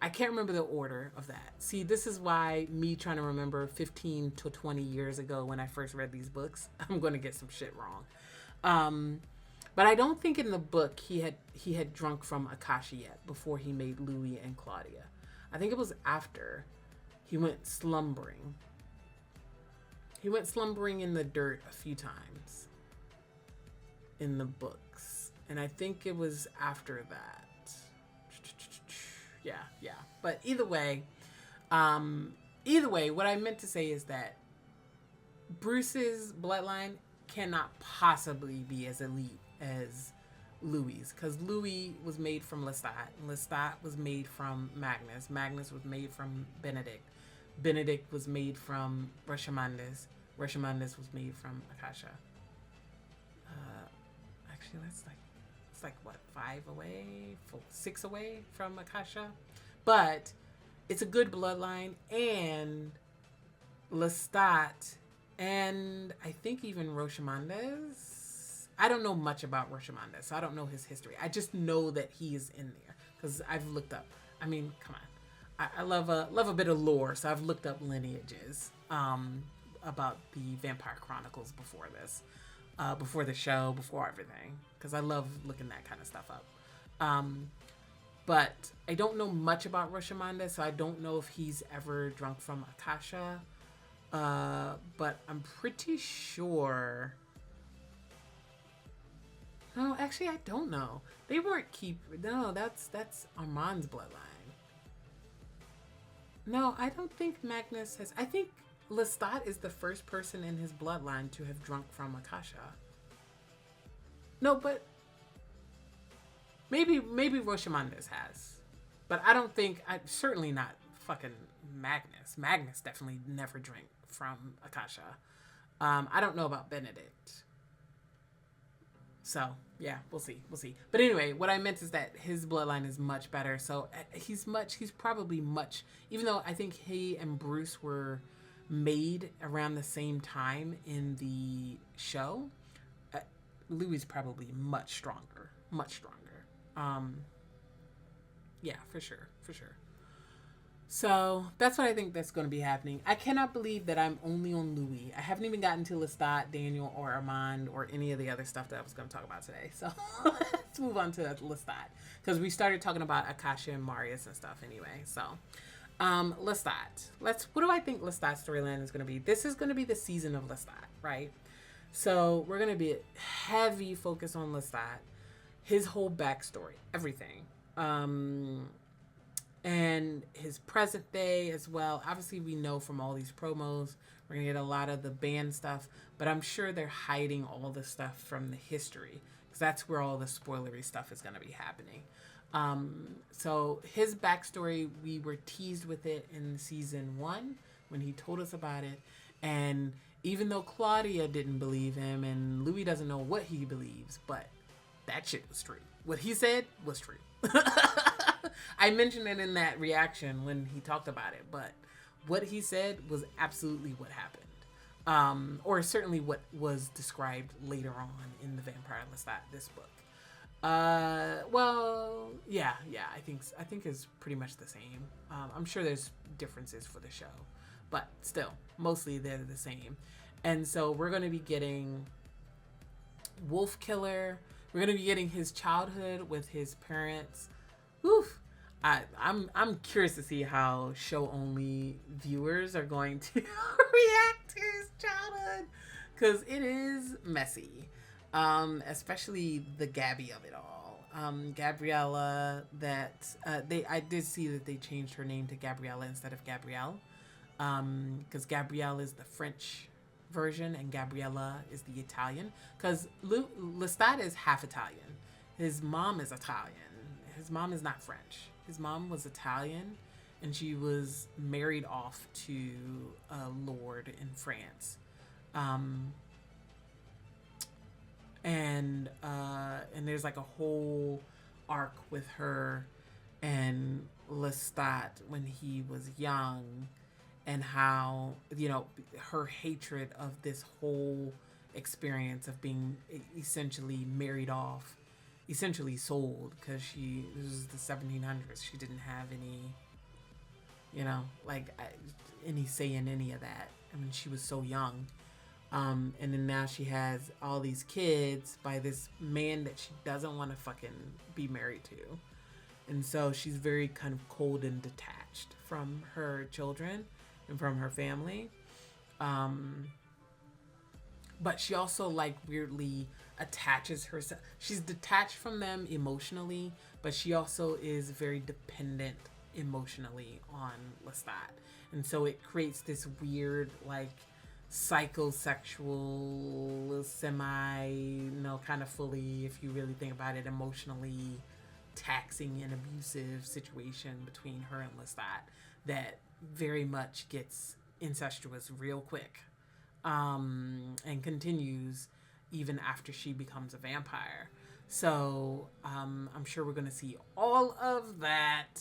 I can't remember the order of that. See, this is why me trying to remember 15 to 20 years ago when I first read these books, I'm going to get some shit wrong. But I don't think in the book he had drunk from Akasha yet before he made Louis and Claudia. I think it was after he went slumbering. He went slumbering in the dirt a few times in the books. And I think it was after that. Yeah. But either way, what I meant to say is that Bruce's bloodline cannot possibly be as elite as Louis, because Louis was made from Lestat. Lestat was made from Magnus. Magnus was made from Benedict. Benedict was made from Rashomandis. Rashomandis was made from Akasha. Actually, it's like what, 6 away from Akasha, but it's a good bloodline. And Lestat, and I think even Rashomandis. I don't know much about Rashomandis, so I don't know his history. I just know that he is in there because I've looked up. I mean, come on, I love a bit of lore, so I've looked up lineages about the Vampire Chronicles before this, before the show, before everything, because I love looking that kind of stuff up. But I don't know much about Rashomandis, so I don't know if he's ever drunk from Akasha. But I'm pretty sure. No, actually, I don't know. They weren't No, that's Armand's bloodline. No, I don't think Magnus has. I think Lestat is the first person in his bloodline to have drunk from Akasha. No, but maybe Rashomandis has, but I don't think. Certainly not fucking Magnus. Magnus definitely never drank from Akasha. I don't know about Benedict. So yeah, we'll see. But anyway, what I meant is that his bloodline is much better. So he's probably much, even though I think he and Bruce were made around the same time in the show, Louis is probably much stronger. Yeah, for sure. So that's what I think that's going to be happening. I cannot believe that I'm only on Louis. I haven't even gotten to Lestat, Daniel, or Armand, or any of the other stuff that I was going to talk about today. So let's move on to Lestat, because we started talking about Akasha and Marius and stuff anyway. So Lestat. What do I think Lestat's storyline is going to be? This is going to be the season of Lestat, right? So we're going to be heavy focus on Lestat, his whole backstory, everything. And his present day as well. Obviously, we know from all these promos, we're going to get a lot of the band stuff, but I'm sure they're hiding all the stuff from the history, because that's where all the spoilery stuff is going to be happening. So his backstory, we were teased with it in season 1 when he told us about it. And even though Claudia didn't believe him and Louis doesn't know what he believes, but that shit was true. What he said was true. I mentioned it in that reaction when he talked about it, but what he said was absolutely what happened. Or certainly what was described later on in the Vampire Lestat, this book. Well, yeah, I think it's pretty much the same. I'm sure there's differences for the show, but still, mostly they're the same. And so we're going to be getting Wolf Killer. We're going to be getting his childhood with his parents. Oof. I'm curious to see how show-only viewers are going to react to his childhood, because it is messy, especially the Gabby of it all. Gabriella, I did see that they changed her name to Gabriella instead of Gabrielle, because Gabrielle is the French version and Gabriella is the Italian, because Lestat is half Italian. His mom is Italian. His mom is not French. His mom was Italian, and she was married off to a lord in France. And there's like a whole arc with her and Lestat when he was young, and how, her hatred of this whole experience of being essentially married off, essentially sold, because this was the 1700s. She didn't have any, any say in any of that. I mean, she was so young. And then now she has all these kids by this man that she doesn't want to fucking be married to. And so she's very kind of cold and detached from her children and from her family. but she also like weirdly attaches herself. She's detached from them emotionally, but she also is very dependent emotionally on Lestat. And so it creates this weird, like, psychosexual, kind of fully, if you really think about it, emotionally taxing and abusive situation between her and Lestat that very much gets incestuous real quick, and continues even after she becomes a vampire. So I'm sure we're going to see all of that.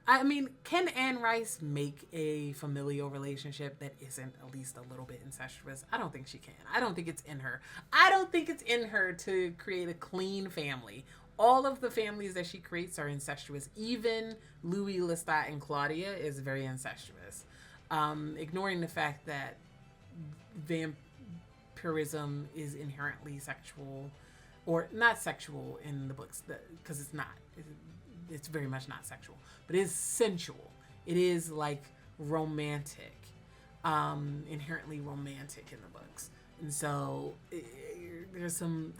I mean, can Anne Rice make a familial relationship that isn't at least a little bit incestuous? I don't think she can. I don't think it's in her. I don't think it's in her to create a clean family. All of the families that she creates are incestuous. Even Louis, Lestat, and Claudia is very incestuous. Ignoring the fact that vampirism is inherently sexual, or not sexual in the books, because it's not. It's very much not sexual, but it is sensual. It is like romantic, inherently romantic in the books, and so there's some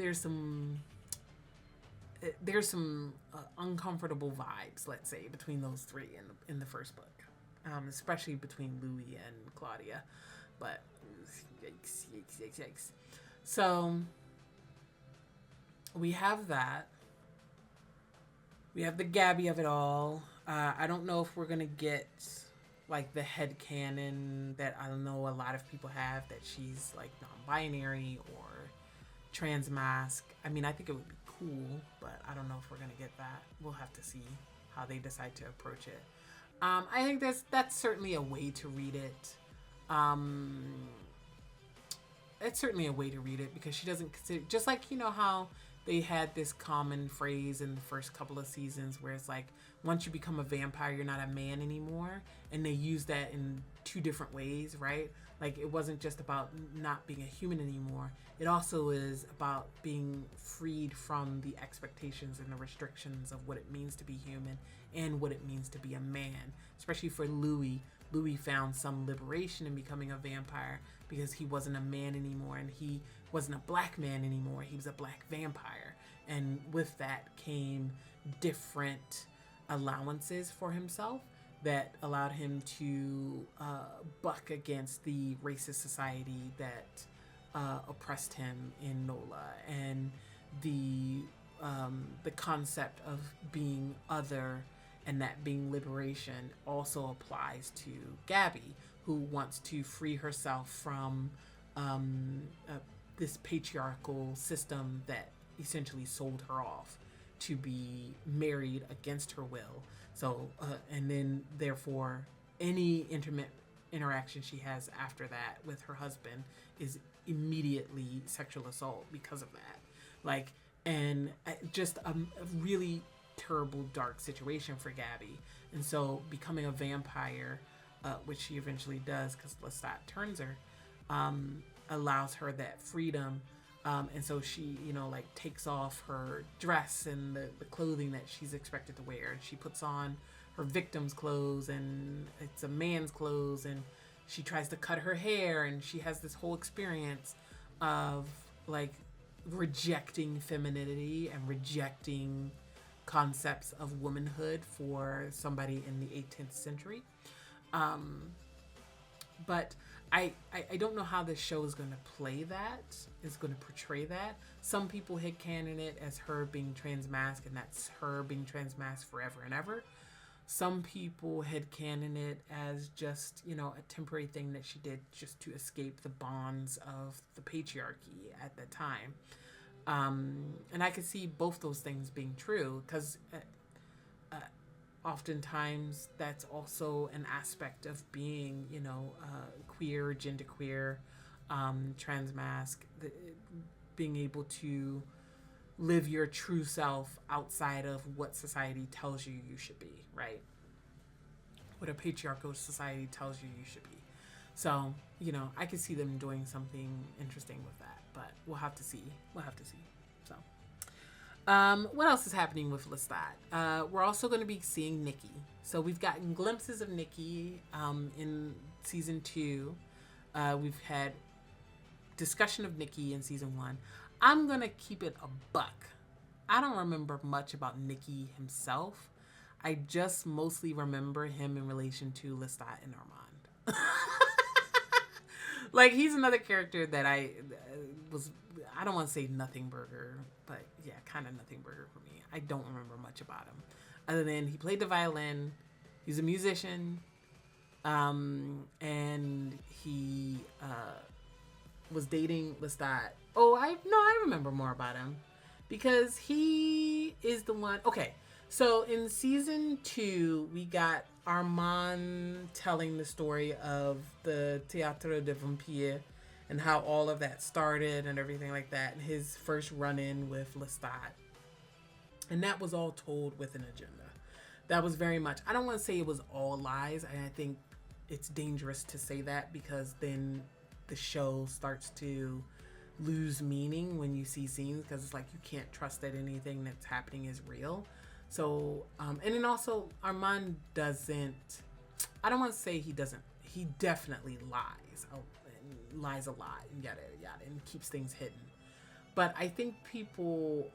uncomfortable vibes, let's say, between those three in the first book, especially between Louis and Claudia. But yikes. So we have that. We have the Gabby of it all. I don't know if we're gonna get like the headcanon that I know a lot of people have, that she's like non-binary or transmasc. I mean, I think it would be cool, but I don't know if we're gonna get that. We'll have to see how they decide to approach it. I think that's certainly a way to read it. It's certainly a way to read it, because she doesn't consider, just like, you know how they had this common phrase in the first couple of seasons where it's like, once you become a vampire, you're not a man anymore. And they use that in two different ways, right? Like, it wasn't just about not being a human anymore. It also is about being freed from the expectations and the restrictions of what it means to be human and what it means to be a man. Especially for Louis. Louis found some liberation in becoming a vampire because he wasn't a man anymore, and he wasn't a black man anymore. He was a black vampire. And with that came different allowances for himself that allowed him to buck against the racist society that oppressed him in NOLA, and the concept of being other, and that being liberation also applies to Gabby, who wants to free herself from this patriarchal system that essentially sold her off to be married against her will. So, and then therefore any intimate interaction she has after that with her husband is immediately sexual assault because of that. Like, and just a really terrible, dark situation for Gabby. And so becoming a vampire, which she eventually does because Lestat turns her, allows her that freedom. And so she, like, takes off her dress and the clothing that she's expected to wear. And she puts on her victim's clothes, and it's a man's clothes. And she tries to cut her hair, and she has this whole experience of, like, rejecting femininity and rejecting concepts of womanhood for somebody in the 18th century. But I don't know how this show is going to play that, is going to portray that. Some people headcanon it as her being transmasc, and that's her being transmasc forever and ever. Some people headcanon it as just, a temporary thing that she did just to escape the bonds of the patriarchy at the time. And I could see both those things being true, because oftentimes that's also an aspect of being, queer, genderqueer, transmasc, being able to live your true self outside of what society tells you should be, right? What a patriarchal society tells you should be. So, I could see them doing something interesting with that, but we'll have to see. So, what else is happening with Lestat? We're also going to be seeing Nicki. So we've gotten glimpses of Nicki in season 2. We've had discussion of Nicki in season 1, I'm going to keep it a buck. I don't remember much about Nicki himself. I just mostly remember him in relation to Lestat and Armand. Like, he's another character that I don't want to say nothing burger, but yeah, kind of nothing burger for me. I don't remember much about him. Other than he played the violin, he's a musician, and he was dating Lestat. I remember more about him. Because he is the one... Okay, so in season 2, we got Armand telling the story of the Théâtre des Vampires and how all of that started and everything like that. And his first run-in with Lestat. And that was all told with an agenda. That was very much... I don't want to say it was all lies. And I think it's dangerous to say that because then the show starts to lose meaning when you see scenes, because it's like you can't trust that anything that's happening is real. So and then also Armand doesn't, I don't want to say he doesn't, he definitely lies a lot and yada yada and keeps things hidden. But I think people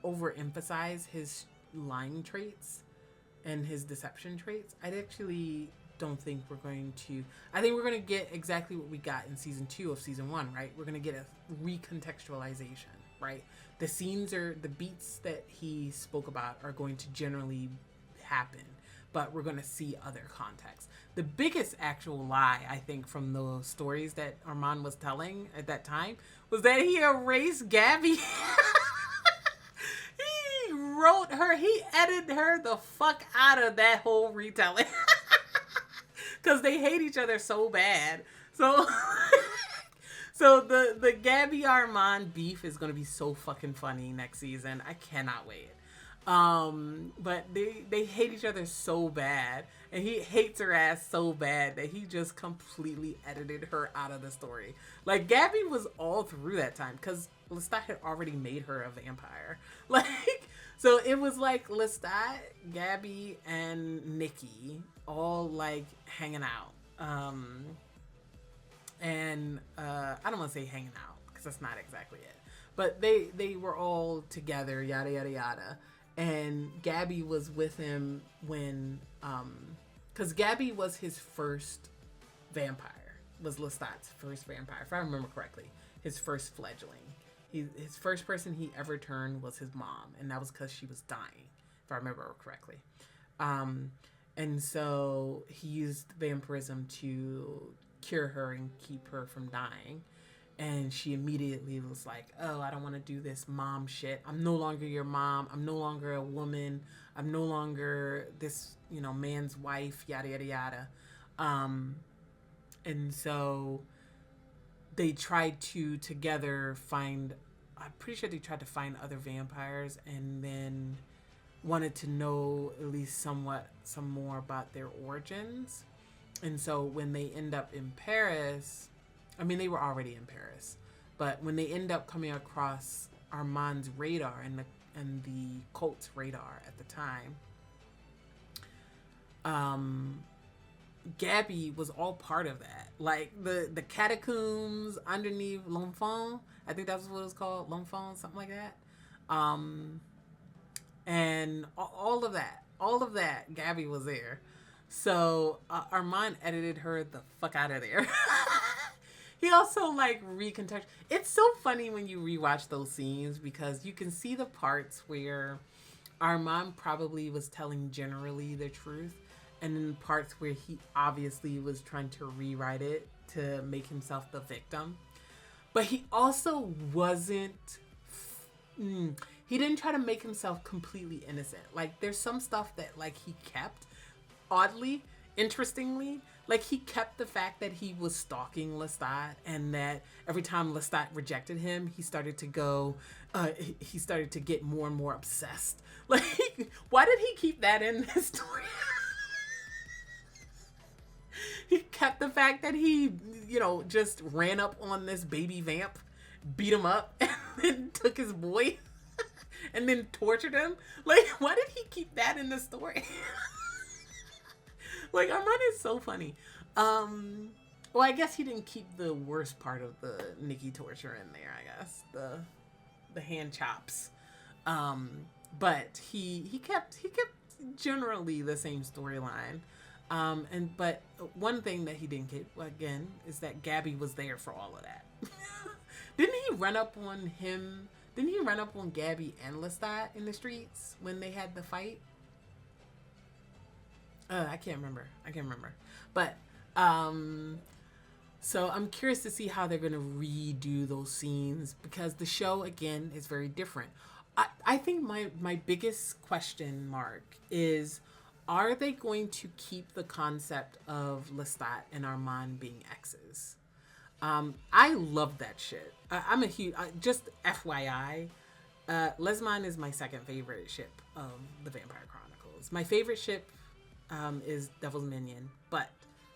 overemphasize his lying traits and his deception traits. I actually don't think we're going to... I think we're going to get exactly what we got in season 2 of season 1, right? We're going to get a recontextualization, right? The beats that he spoke about are going to generally happen, but we're going to see other contexts. The biggest actual lie, I think, from the stories that Armand was telling at that time was that he erased Gabby. He edited her the fuck out of that whole retelling. Because they hate each other so bad. So the Gabby Armand beef is going to be so fucking funny next season. I cannot wait. But they hate each other so bad. And he hates her ass so bad that he just completely edited her out of the story. Like, Gabby was all through that time. Because Lestat had already made her a vampire. Like... So it was like Lestat, Gabby, and Nicki all like hanging out. I don't want to say hanging out because that's not exactly it. But they were all together, yada, yada, yada. And Gabby was with him when, because Gabby was his first vampire, was Lestat's first vampire, if I remember correctly, his first fledgling. His first person he ever turned was his mom, and that was because she was dying, if I remember correctly. And so he used vampirism to cure her and keep her from dying. And she immediately was like, oh, I don't want to do this mom shit. I'm no longer your mom. I'm no longer a woman. I'm no longer this, man's wife, yada, yada, yada. And so they tried to together find, I'm pretty sure they tried to find other vampires and then wanted to know at least some more about their origins. And so when they end up in Paris, I mean, they were already in Paris, but when they end up coming across Armand's radar and the cult's radar at the time, Gabby was all part of that. Like the catacombs underneath L'Enfant, I think that's what it was called, L'Enfant, something like that. And all of that, Gabby was there. So Armand edited her the fuck out of there. He also recontextualized. It's so funny when you rewatch those scenes because you can see the parts where Armand probably was telling generally the truth, and then parts where he obviously was trying to rewrite it to make himself the victim. But he also wasn't. He didn't try to make himself completely innocent. Like, there's some stuff that he kept, oddly, interestingly. Like, he kept the fact that he was stalking Lestat, and that every time Lestat rejected him, he started to get more and more obsessed. Like, why did he keep that in this story? He kept the fact that he, just ran up on this baby vamp, beat him up, and then took his boy, and then tortured him. Like, why did he keep that in the story? Like, Armand is so funny. Well, I guess he didn't keep the worst part of the Nicki torture in there. I guess the hand chops. But he kept generally the same storyline. But one thing that he didn't get again is that Gabby was there for all of that. Didn't he run up on him? Didn't he run up on Gabby and Lestat in the streets when they had the fight? I can't remember. But so I'm curious to see how they're going to redo those scenes, because the show again is very different. I think my biggest question mark is, are they going to keep the concept of Lestat and Armand being exes? I love that shit. I'm a huge, just FYI, Lesmand is my second favorite ship of the Vampire Chronicles. My favorite ship is Devil's Minion, but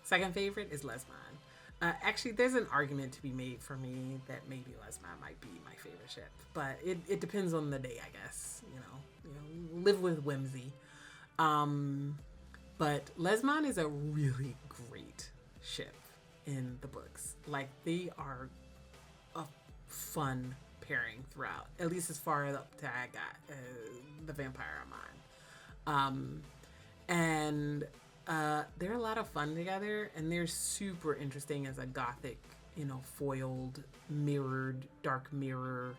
second favorite is Lesmand. Actually, there's an argument to be made for me that maybe Lesmand might be my favorite ship, but it depends on the day, I guess. You know, live with whimsy. But Lesmand is a really great ship in the books. Like, they are a fun pairing throughout, at least as far up to I got the Vampire Armand. And they're a lot of fun together, and they're super interesting as a gothic, you know, foiled, mirrored, dark mirror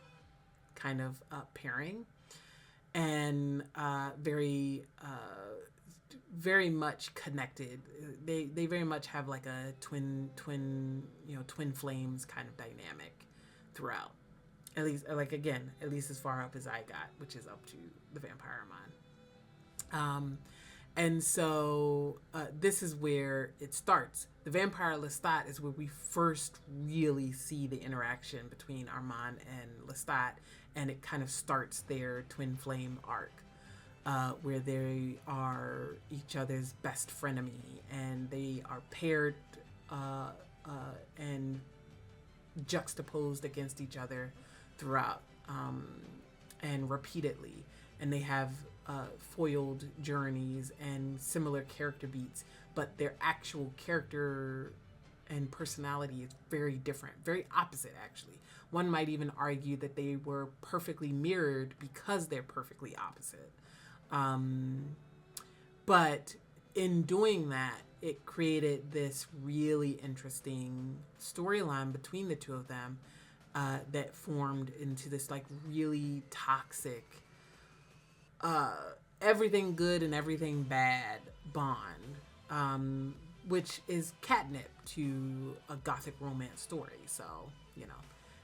kind of pairing, and very much connected. They very much have like a twin flames kind of dynamic throughout. At least, like, again, at least as far up as I got, which is up to the Vampire Armand. And so this is where it starts. The Vampire Lestat is where we first really see the interaction between Armand and Lestat, and it kind of starts their twin flame arc, where they are each other's best frenemy, and they are paired and juxtaposed against each other throughout, and repeatedly, and they have foiled journeys and similar character beats, but their actual character and personality is very different, very opposite actually. One might even argue that they were perfectly mirrored because they're perfectly opposite. But in doing that, it created this really interesting storyline between the two of them that formed into this like really toxic, everything good and everything bad bond, which is catnip to a gothic romance story. So, you know,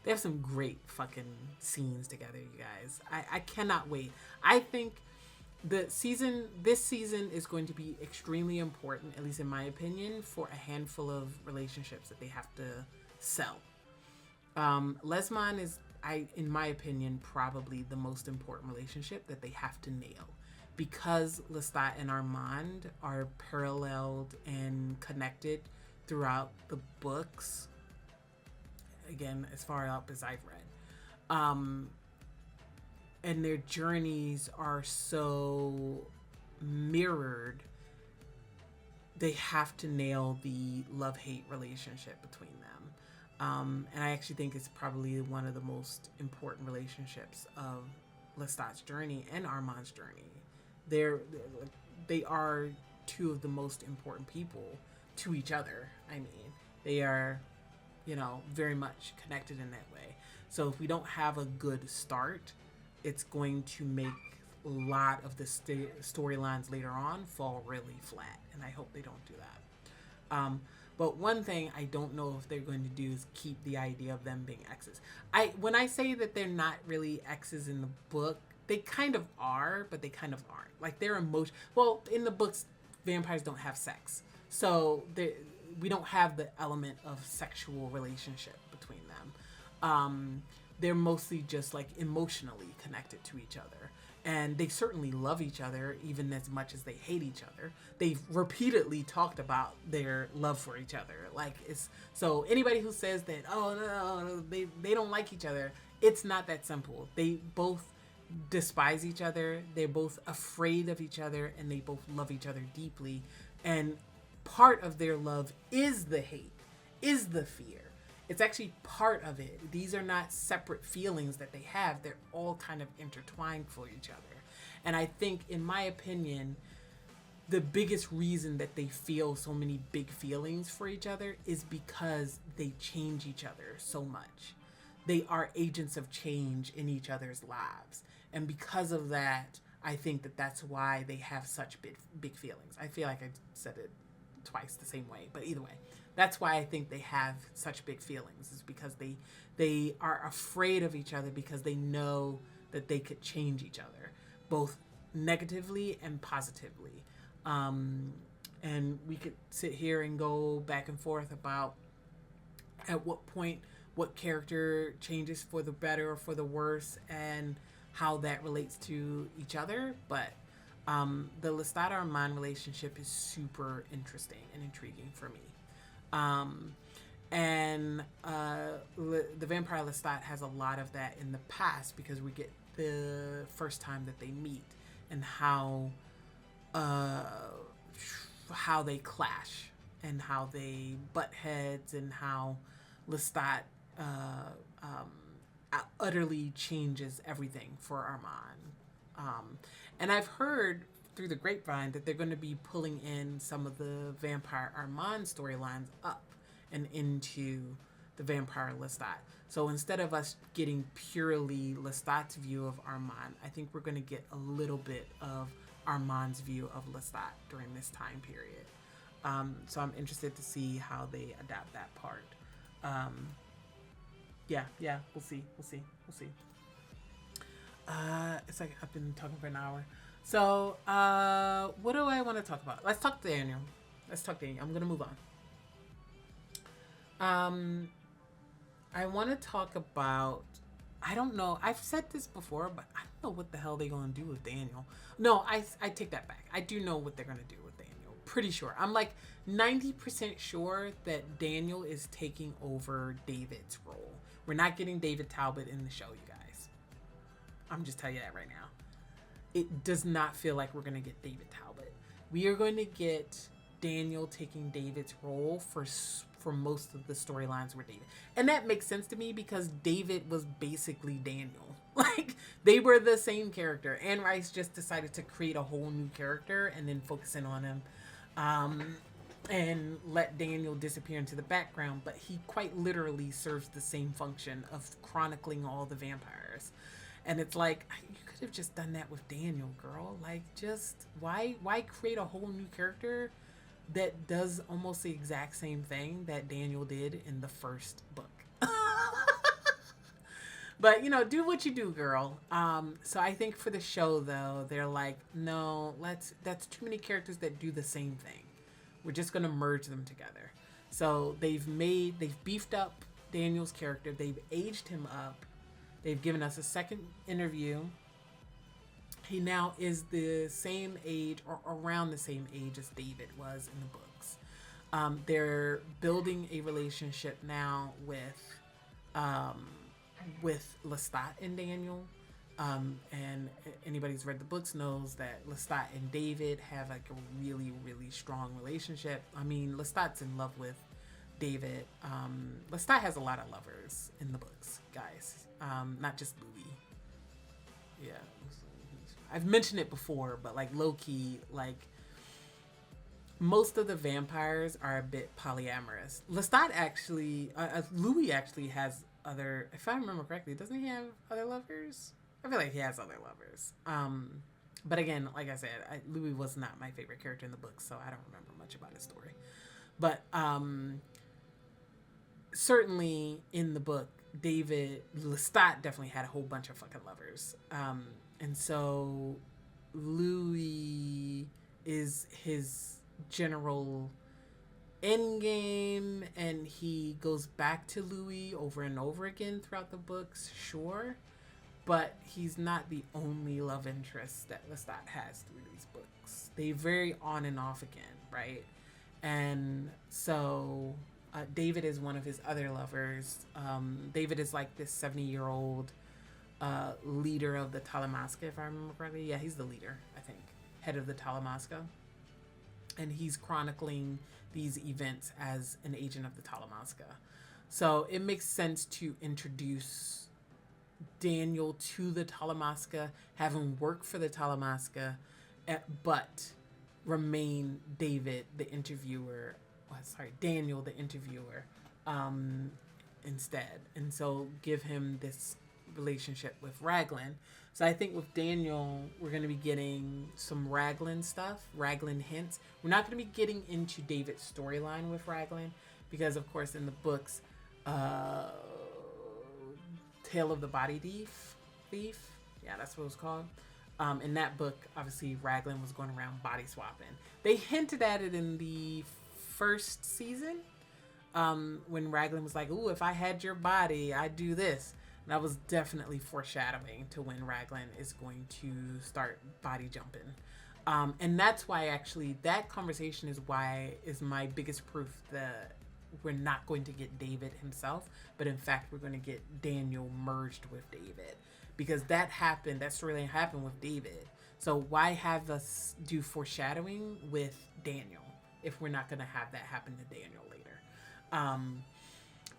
they have some great fucking scenes together, you guys. I cannot wait. I think this season is going to be extremely important, at least in my opinion, for a handful of relationships that they have to sell. Lesmand is, in my opinion, probably the most important relationship that they have to nail, because Lestat and Armand are paralleled and connected throughout the books. Again, as far up as I've read. And their journeys are so mirrored, they have to nail the love-hate relationship between them. And I actually think it's probably one of the most important relationships of Lestat's journey and Armand's journey. They are two of the most important people to each other. I mean, they are, you know, very much connected in that way. So if we don't have a good start, it's going to make a lot of the storylines later on fall really flat, and I hope they don't do that. But one thing I don't know if they're going to do is keep the idea of them being exes. When I say that they're not really exes in the book, they kind of are, but they kind of aren't. Like, they're well, in the books, vampires don't have sex, so we don't have the element of sexual relationship between them. They're mostly just like emotionally connected to each other, and they certainly love each other even as much as they hate each other. They've repeatedly talked about their love for each other. Like, it's so anybody who says that, oh no, they don't like each other, it's not that simple. They both despise each other, they're both afraid of each other, and they both love each other deeply. And part of their love is the hate, is the fear. It's actually part of it. These are not separate feelings that they have. They're all kind of intertwined for each other. And I think, in my opinion, the biggest reason that they feel so many big feelings for each other is because they change each other so much. They are agents of change in each other's lives. And because of that, I think that that's why they have such big feelings. I feel like I said it twice the same way, but either way, that's why I think they have such big feelings, is because they are afraid of each other because they know that they could change each other, both negatively and positively. And we could sit here and go back and forth about at what point what character changes for the better or for the worse and how that relates to each other. But the Lestat Armand relationship is super interesting and intriguing for me. The Vampire Lestat has a lot of that in the past, because we get the first time that they meet and how they clash and how they butt heads and how Lestat utterly changes everything for Armand. And I've heard through the grapevine that they're going to be pulling in some of the Vampire Armand storylines up and into the Vampire Lestat. So instead of us getting purely Lestat's view of Armand, I think we're going to get a little bit of Armand's view of Lestat during this time period. So I'm interested to see how they adapt that part. Yeah, we'll see. It's like I've been talking for an hour. So, what do I want to talk about? Let's talk Daniel. I'm going to move on. I want to talk about, I don't know. I've said this before, but I don't know what the hell they're going to do with Daniel. No, I take that back. I do know what they're going to do with Daniel. Pretty sure. I'm like 90% sure that Daniel is taking over David's role. We're not getting David Talbot in the show, you guys. I'm just telling you that right now. It does not feel like we're going to get David Talbot. We are going to get Daniel taking David's role for most of the storylines where David. And that makes sense to me because David was basically Daniel. Like, they were the same character. Anne Rice just decided to create a whole new character and then focus in on him. And let Daniel disappear into the background, but he quite literally serves the same function of chronicling all the vampires. And it's like, you could have just done that with Daniel, girl. Like, just why create a whole new character that does almost the exact same thing that Daniel did in the first book? But, you know, do what you do, girl. So I think for the show, though, they're like, no, that's too many characters that do the same thing. We're just going to merge them together. So they've beefed up Daniel's character. They've aged him up. They've given us a second interview. He now is the same age or around the same age as David was in the books. They're building a relationship now with Lestat and Daniel. And anybody who's read the books knows that Lestat and David have like a really, really strong relationship. I mean, Lestat's in love with David. Lestat has a lot of lovers in the books, guys. Not just Louis. Yeah. I've mentioned it before, but like low-key, like most of the vampires are a bit polyamorous. Lestat actually, Louis actually has other, if I remember correctly, doesn't he have other lovers? I feel like he has other lovers. But again, like I said, Louis was not my favorite character in the book, so I don't remember much about his story. But certainly in the book, Lestat definitely had a whole bunch of fucking lovers. And so Louis is his general endgame, and he goes back to Louis over and over again throughout the books, sure. But he's not the only love interest that Lestat has through these books. They vary on and off again, right? And so David is one of his other lovers. David is like this 70-year-old leader of the Talamasca, if I remember correctly. Yeah, he's the leader, I think. Head of the Talamasca. and he's chronicling these events as an agent of the Talamasca. So it makes sense to introduce Daniel to the Talamasca, have him work for the Talamasca, but remain David, the interviewer. Daniel, the interviewer, instead. And so give him this relationship with Raglan. So I think with Daniel, we're going to be getting some Raglan stuff, Raglan hints. We're not going to be getting into David's storyline with Raglan because, of course, in the books, Tale of the Body Thief. Yeah, that's what it was called. In that book, obviously, Raglan was going around body swapping. They hinted at it in the first season when Raglan was like, ooh, if I had your body, I'd do this. And that was definitely foreshadowing to when Raglan is going to start body jumping. And that's why, actually, that conversation is my biggest proof that we're not going to get David himself, but in fact, we're going to get Daniel merged with David. Because that storyline happened with David. So why have us do foreshadowing with Daniel if we're not going to have that happen to Daniel later?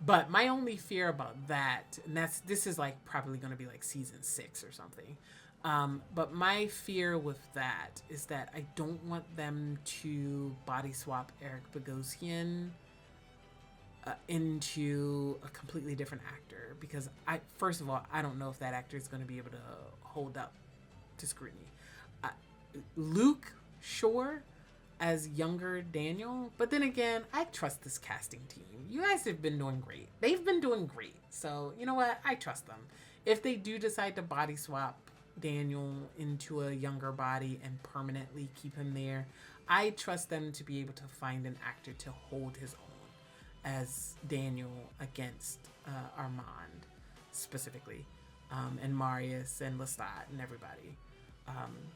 But my only fear about that, and this is like probably going to be like season 6 or something. But my fear with that is that I don't want them to body swap Eric Bogosian into a completely different actor, because first of all, I don't know if that actor is going to be able to hold up to scrutiny. Luke, sure, as younger Daniel, but then again, I trust this casting team. You guys have been doing great. They've been doing great. So, you know what? I trust them. If they do decide to body swap Daniel into a younger body and permanently keep him there, I trust them to be able to find an actor to hold his own as Daniel against Armand specifically, and Marius and Lestat and everybody.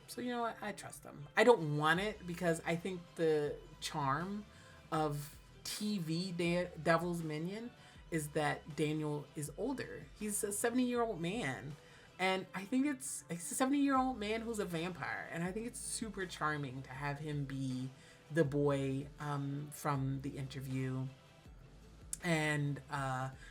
So you know what? I trust them. I don't want it because I think the charm of TV Devil's Minion is that Daniel is older. He's a 70-year-old man. And I think it's a 70-year-old man who's a vampire. And I think it's super charming to have him be the boy from the interview and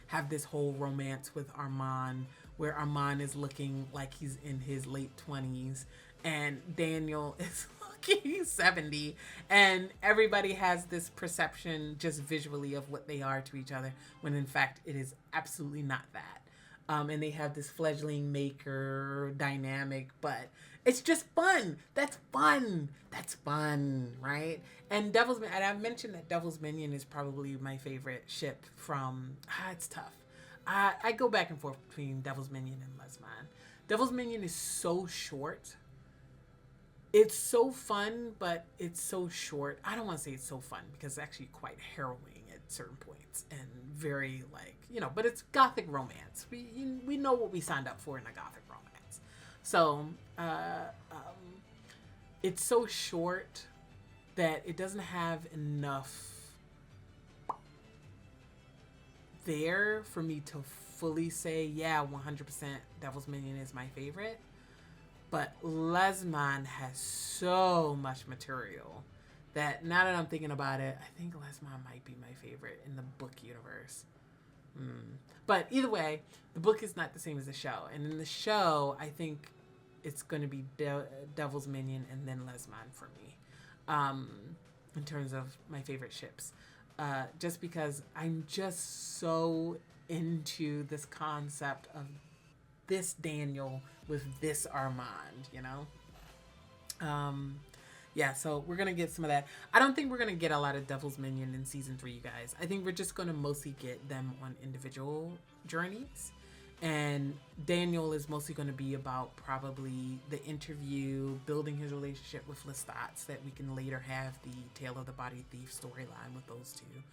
have this whole romance with Armand, where Armand is looking like he's in his late 20s and Daniel is looking 70, and everybody has this perception just visually of what they are to each other, when in fact it is absolutely not that. And they have this fledgling maker dynamic, but it's just fun. That's fun. That's fun, right? And I've mentioned that Devil's Minion is probably my favorite ship from, it's tough. I go back and forth between Devil's Minion and Lesmand. Devil's Minion is so short. It's so fun, but it's so short. I don't want to say it's so fun because it's actually quite harrowing at certain points and very but it's gothic romance. We know what we signed up for in a gothic romance. So it's so short that it doesn't have enough there for me to fully say, yeah, 100% Devil's Minion is my favorite. But Lesmand has so much material that now that I'm thinking about it, I think Lesmand might be my favorite in the book universe. But either way, the book is not the same as the show. And in the show, I think it's going to be Devil's Minion and then Lesmand for me, in terms of my favorite ships. Just because I'm just so into this concept of this Daniel with this Armand, Yeah, so we're going to get some of that. I don't think we're going to get a lot of Devil's Minion in season 3, you guys. I think we're just going to mostly get them on individual journeys. And Daniel is mostly going to be about probably the interview, building his relationship with Lestat so that we can later have the Tale of the Body Thief storyline with those two.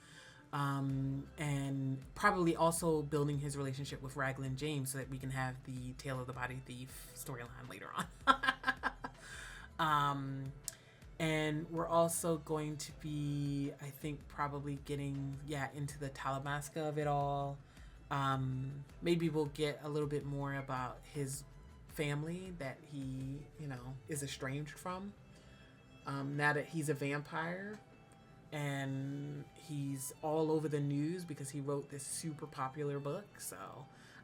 And probably also building his relationship with Raglan James so that we can have the Tale of the Body Thief storyline later on. And we're also going to be, I think, probably getting, into the Talamasca of it all. Maybe we'll get a little bit more about his family that he, is estranged from. now that he's a vampire and he's all over the news because he wrote this super popular book. So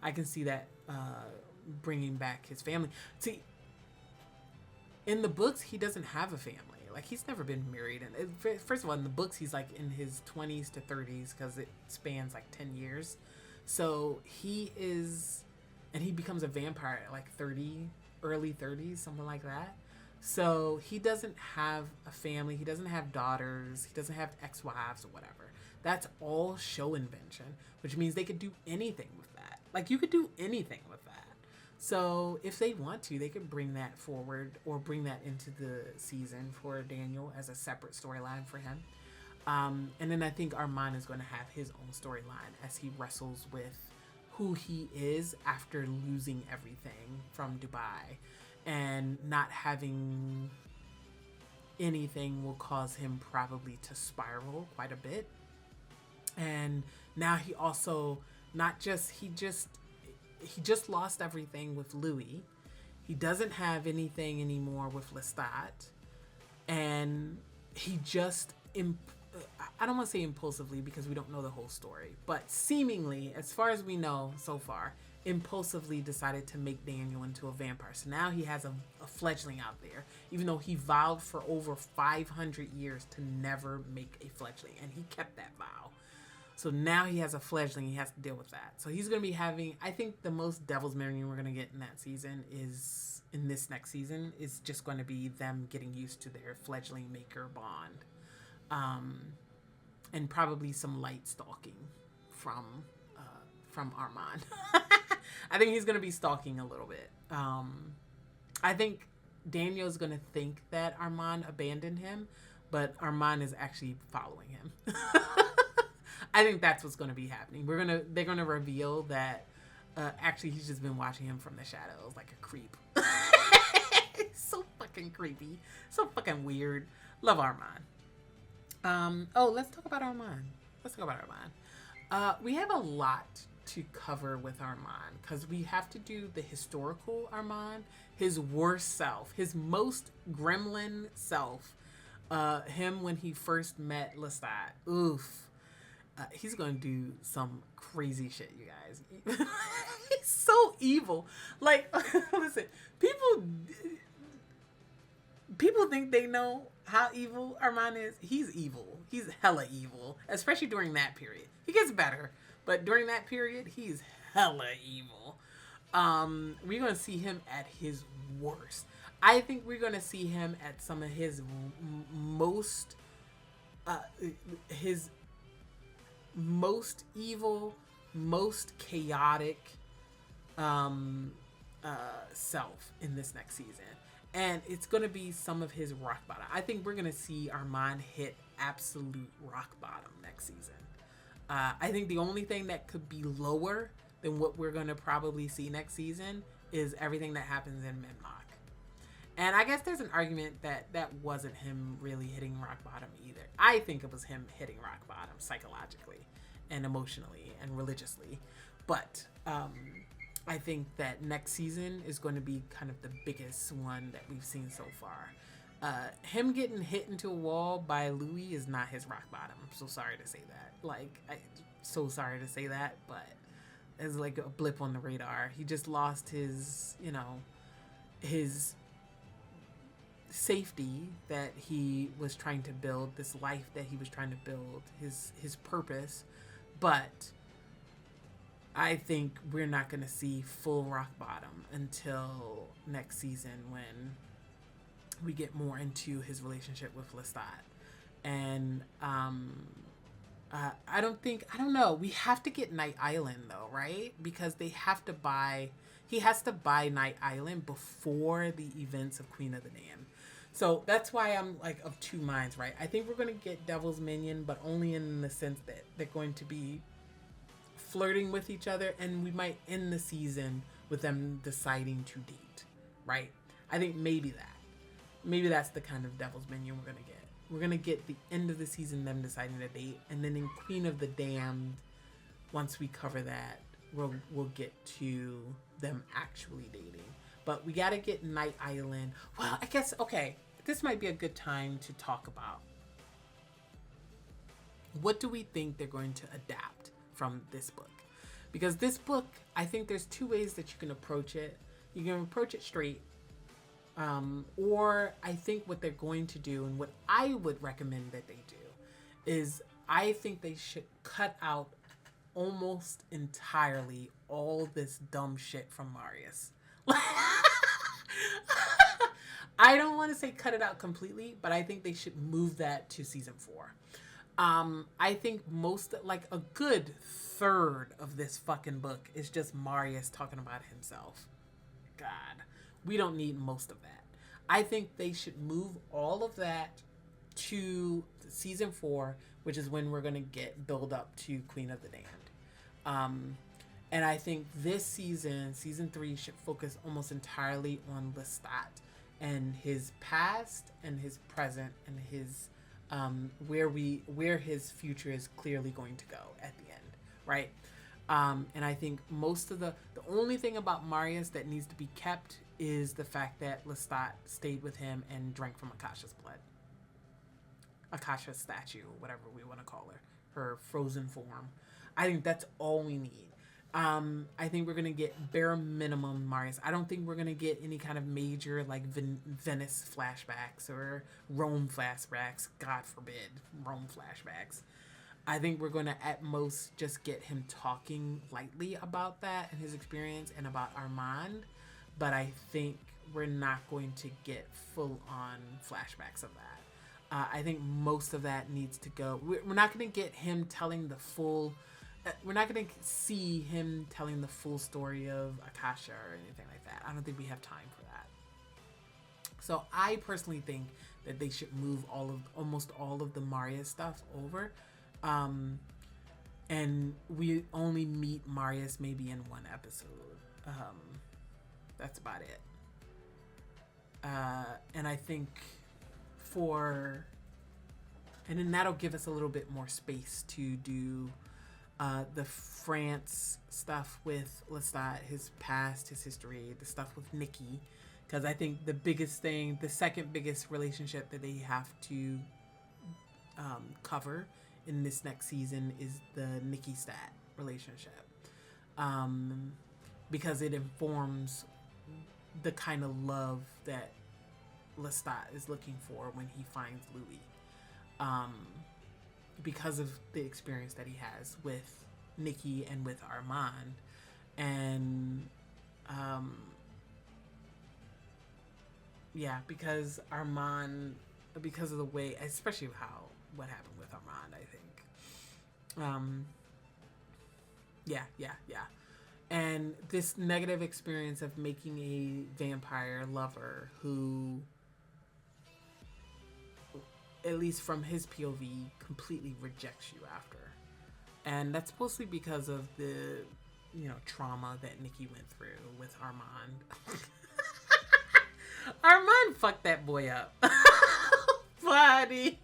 I can see that bringing back his family. See, in the books, he doesn't have a family. Like, he's never been married. And first of all, in the books, he's like in his 20s to 30s because it spans like 10 years. So he is, and he becomes a vampire at like 30, early 30s, something like that. So he doesn't have a family. He doesn't have daughters. He doesn't have ex-wives or whatever. That's all show invention, which means they could do anything with that. Like, you could do anything with that. So if they want to, they could bring that forward or bring that into the season for Daniel as a separate storyline for him. And then I think Armand is going to have his own storyline as he wrestles with who he is after losing everything from Dubai, and not having anything will cause him probably to spiral quite a bit. And now he also he just lost everything with Louis. He doesn't have anything anymore with Lestat, and he just I don't want to say impulsively because we don't know the whole story, but seemingly, as far as we know so far, impulsively decided to make Daniel into a vampire. So now he has a fledgling out there, even though he vowed for over 500 years to never make a fledgling, and he kept that vow. So now he has a fledgling, he has to deal with that. So he's going to be having, I think the most Devil's Minion we're going to get in that season is, in this next season, is just going to be them getting used to their fledgling maker bond. And probably some light stalking from Armand. I think he's going to be stalking a little bit. I think Daniel's going to think that Armand abandoned him, but Armand is actually following him. I think that's what's going to be happening. They're going to reveal that actually he's just been watching him from the shadows like a creep. So fucking creepy. So fucking weird. Love Armand. Let's talk about Armand. We have a lot to cover with Armand because we have to do the historical Armand, his worst self, his most gremlin self, him when he first met Lestat. Oof. He's gonna do some crazy shit, you guys. He's so evil. Like, listen, people think they know how evil Armand is. He's evil. He's hella evil, especially during that period. He gets better, but during that period, he's hella evil. We're going to see him at his worst. I think we're going to see him at some of his most evil, most chaotic self in this next season. And it's going to be some of his rock bottom. I think we're going to see Armand hit absolute rock bottom next season. I think the only thing that could be lower than what we're going to probably see next season is everything that happens in Minmok. And I guess there's an argument that that wasn't him really hitting rock bottom either. I think it was him hitting rock bottom psychologically and emotionally and religiously. But I think that next season is going to be kind of the biggest one that we've seen so far. Him getting hit into a wall by Louis is not his rock bottom. I'm so sorry to say that. But it's like a blip on the radar. He just lost his safety that he was trying to build, this life that he was trying to build, his purpose. But I think we're not going to see full rock bottom until next season when we get more into his relationship with Lestat. And I don't know. We have to get Night Island though, right? Because he has to buy Night Island before the events of Queen of the Damned. So that's why I'm like of two minds, right? I think we're going to get Devil's Minion, but only in the sense that they're going to be flirting with each other, and we might end the season with them deciding to date, right? I think maybe that's the kind of Devil's Minion we're gonna get. We're gonna get the end of the season them deciding to date, and then in Queen of the Damned, once we cover that, we'll get to them actually dating. But we gotta get Night Island. Well, I guess, okay, this might be a good time to talk about what do we think they're going to adapt from this book. Because this book, I think there's two ways that you can approach it. You can approach it straight, or I think what they're going to do, and what I would recommend that they do, is I think they should cut out almost entirely all this dumb shit from Marius. I don't want to say cut it out completely, but I think they should move that to season 4. I think like a good third of this fucking book is just Marius talking about himself. God, we don't need most of that. I think they should move all of that to season 4, which is when we're going to get build up to Queen of the Damned. And I think this season 3, should focus almost entirely on Lestat and his past and his present and his where his future is clearly going to go at the end, right? And I think most of the only thing about Marius that needs to be kept is the fact that Lestat stayed with him and drank from Akasha's blood. Akasha's statue, whatever we want to call her frozen form. I think that's all we need. I think we're going to get bare minimum Marius. I don't think we're going to get any kind of major like Venice flashbacks or Rome flashbacks. God forbid, Rome flashbacks. I think we're going to at most just get him talking lightly about that and his experience and about Armand. But I think we're not going to get full on flashbacks of that. I think most of that needs to go. We're not going to get him telling the full... we're not going to see him telling the full story of Akasha or anything like that. I don't think we have time for that. So I personally think that they should move almost all of the Marius stuff over. And we only meet Marius maybe in one episode. That's about it. And I think and then that'll give us a little bit more space to do the France stuff with Lestat, his past, his history, the stuff with Nicki. Because I think the second biggest relationship that they have to cover in this next season is the Nickistat relationship. Because it informs the kind of love that Lestat is looking for when he finds Louis. Because of the experience that he has with Nicki and with Armand. And because Armand, because of the way, especially what happened with Armand, I think. And this negative experience of making a vampire lover who, at least from his POV, completely rejects you after. And that's mostly because of the, trauma that Nicki went through with Armand. Armand fucked that boy up. Buddy.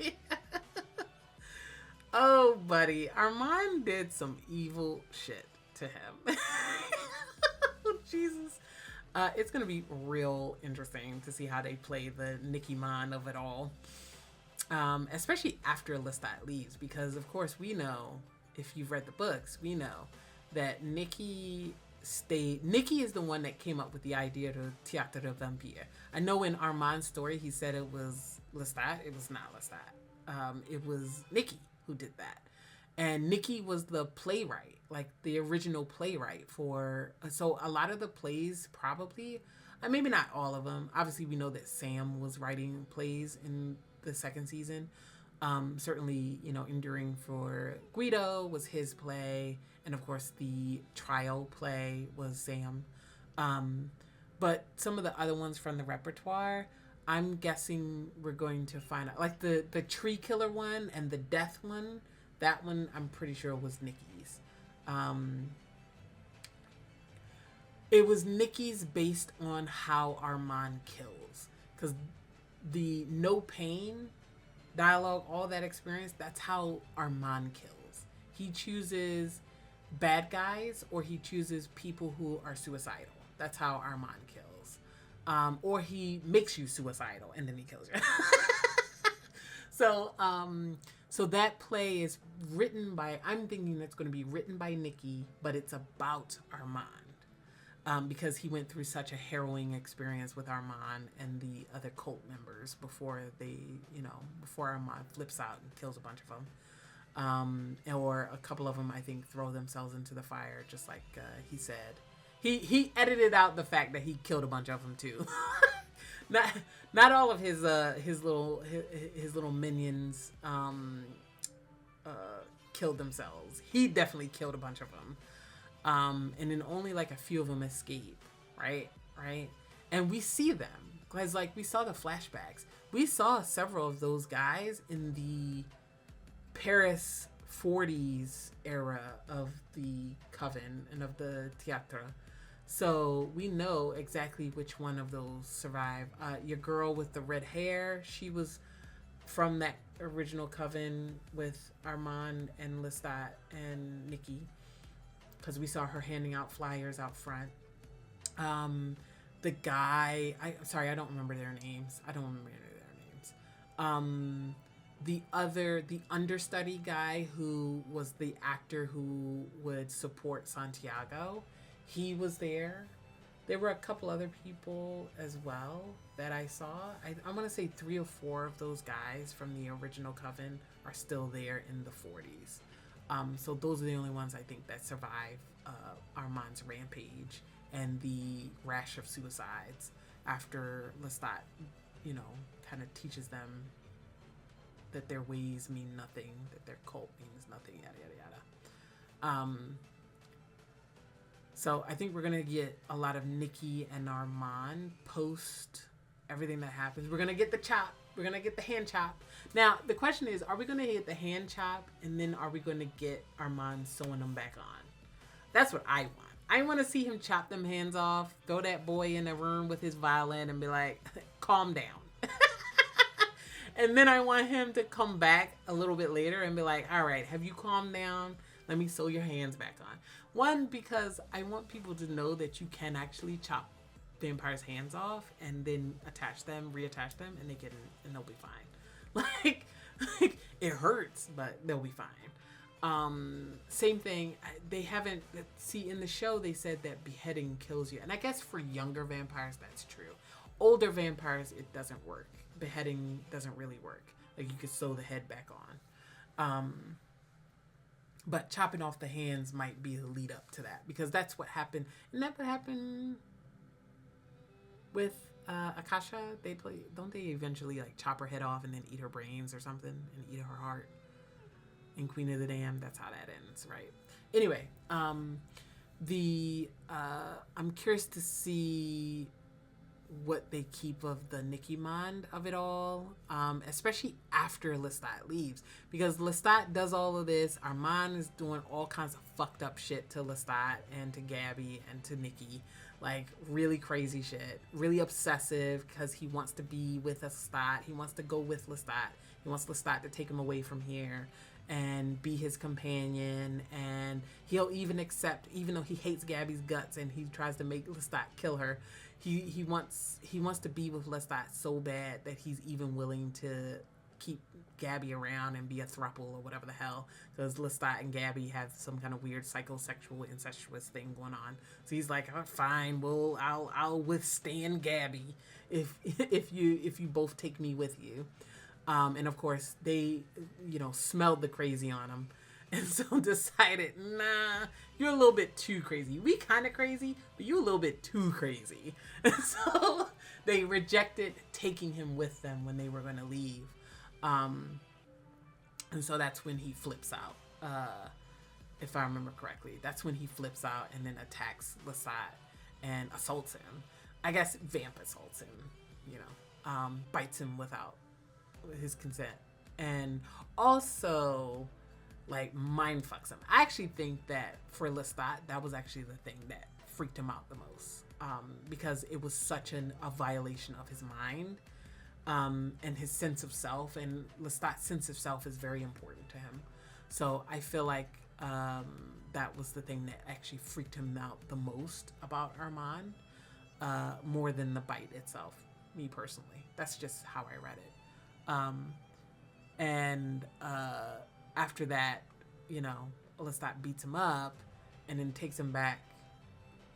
Oh, buddy. Armand did some evil shit to him. Jesus. It's going to be real interesting to see how they play the Nickimand of it all. Especially after Lestat leaves, because of course we know, if you've read the books, we know that Nicki is the one that came up with the idea to Théâtre de Vampire. I know in Armand's story he said it was Lestat. It was not Lestat. It was Nicki who did that. And Nicki was the playwright, like the original playwright for... So a lot of the plays probably... maybe not all of them. Obviously we know that Sam was writing plays in the second season. Certainly, Enduring for Guido was his play, and of course the trial play was Sam. But some of the other ones from the repertoire, I'm guessing we're going to find out, like the tree killer one and the death one. That one I'm pretty sure was Nicki's. It was Nicki's based on how Armand kills, because the no pain dialogue, all that experience, that's how Armand kills. He chooses bad guys or he chooses people who are suicidal. That's how Armand kills. or he makes you suicidal and then he kills you. So that play is written by, I'm thinking it's going to be written by Nicki, but it's about Armand. Because he went through such a harrowing experience with Armand and the other cult members before before Armand flips out and kills a bunch of them. Or a couple of them, I think, throw themselves into the fire, just like he said. He edited out the fact that he killed a bunch of them too. Not all of his little minions killed themselves. He definitely killed a bunch of them. And then only like a few of them escape, right? And we see them because like we saw the flashbacks. We saw several of those guys in the Paris 40s era of the Coven and of the Theatre. So we know exactly which one of those survived. Your girl with the red hair, she was from that original Coven with Armand and Lestat and Nicki, because we saw her handing out flyers out front. The guy, I don't remember their names. The understudy guy who was the actor who would support Santiago, he was there. There were a couple other people as well that I saw. I'm going to say 3 or 4 of those guys from the original Coven are still there in the 40s. So those are the only ones I think that survive Armand's rampage and the rash of suicides after Lestat, kind of teaches them that their ways mean nothing, that their cult means nothing, yada, yada, yada. So I think we're going to get a lot of Nicki and Armand post everything that happens. We're going to get the chop. We're going to get the hand chop. Now, the question is, are we going to get the hand chop and then are we going to get Armand sewing them back on? That's what I want. I want to see him chop them hands off, throw that boy in a room with his violin and be like, calm down. And then I want him to come back a little bit later and be like, all right, have you calmed down? Let me sew your hands back on. One, because I want people to know that you can actually chop vampires' hands off and then reattach them, and they'll be fine. Like it hurts, but they'll be fine. Same thing. They haven't in the show they said that beheading kills you, and I guess for younger vampires that's true. Older vampires it doesn't work. Beheading doesn't really work. Like you could sew the head back on. But chopping off the hands might be the lead up to that, because that's what happened. Isn't that what happened with Akasha? Don't they eventually like chop her head off and then eat her brains or something and eat her heart? In Queen of the Damned, that's how that ends, right? Anyway, I'm curious to see what they keep of the Nickimand of it all, especially after Lestat leaves, because Lestat does all of this. Armand is doing all kinds of fucked up shit to Lestat and to Gabby and to Nicki, like really crazy shit, really obsessive because he wants to be with Lestat. He wants to go with Lestat. He wants Lestat to take him away from here and be his companion, and he'll even accept, even though he hates Gabby's guts and he tries to make Lestat kill her, he wants to be with Lestat so bad that he's even willing to keep Gabby around and be a throuple or whatever the hell, because Lestat and Gabby have some kind of weird psychosexual incestuous thing going on. So he's like, oh, fine, well, I'll withstand Gabby if you both take me with you. And of course they, smelled the crazy on him. And so decided, nah, you're a little bit too crazy. We kind of crazy, but you a little bit too crazy. And so they rejected taking him with them when they were going to leave. And so that's when he flips out, if I remember correctly. That's when he flips out and then attacks Lestat and assaults him. I guess Vamp assaults him, bites him without his consent. And also like mind fucks him. I actually think that for Lestat, that was actually the thing that freaked him out the most, because it was such a violation of his mind, and his sense of self, and Lestat's sense of self is very important to him. So I feel like that was the thing that actually freaked him out the most about Armand. more than the bite itself, me personally. That's just how I read it. And after that, you know, Lestat beats him up and then takes him back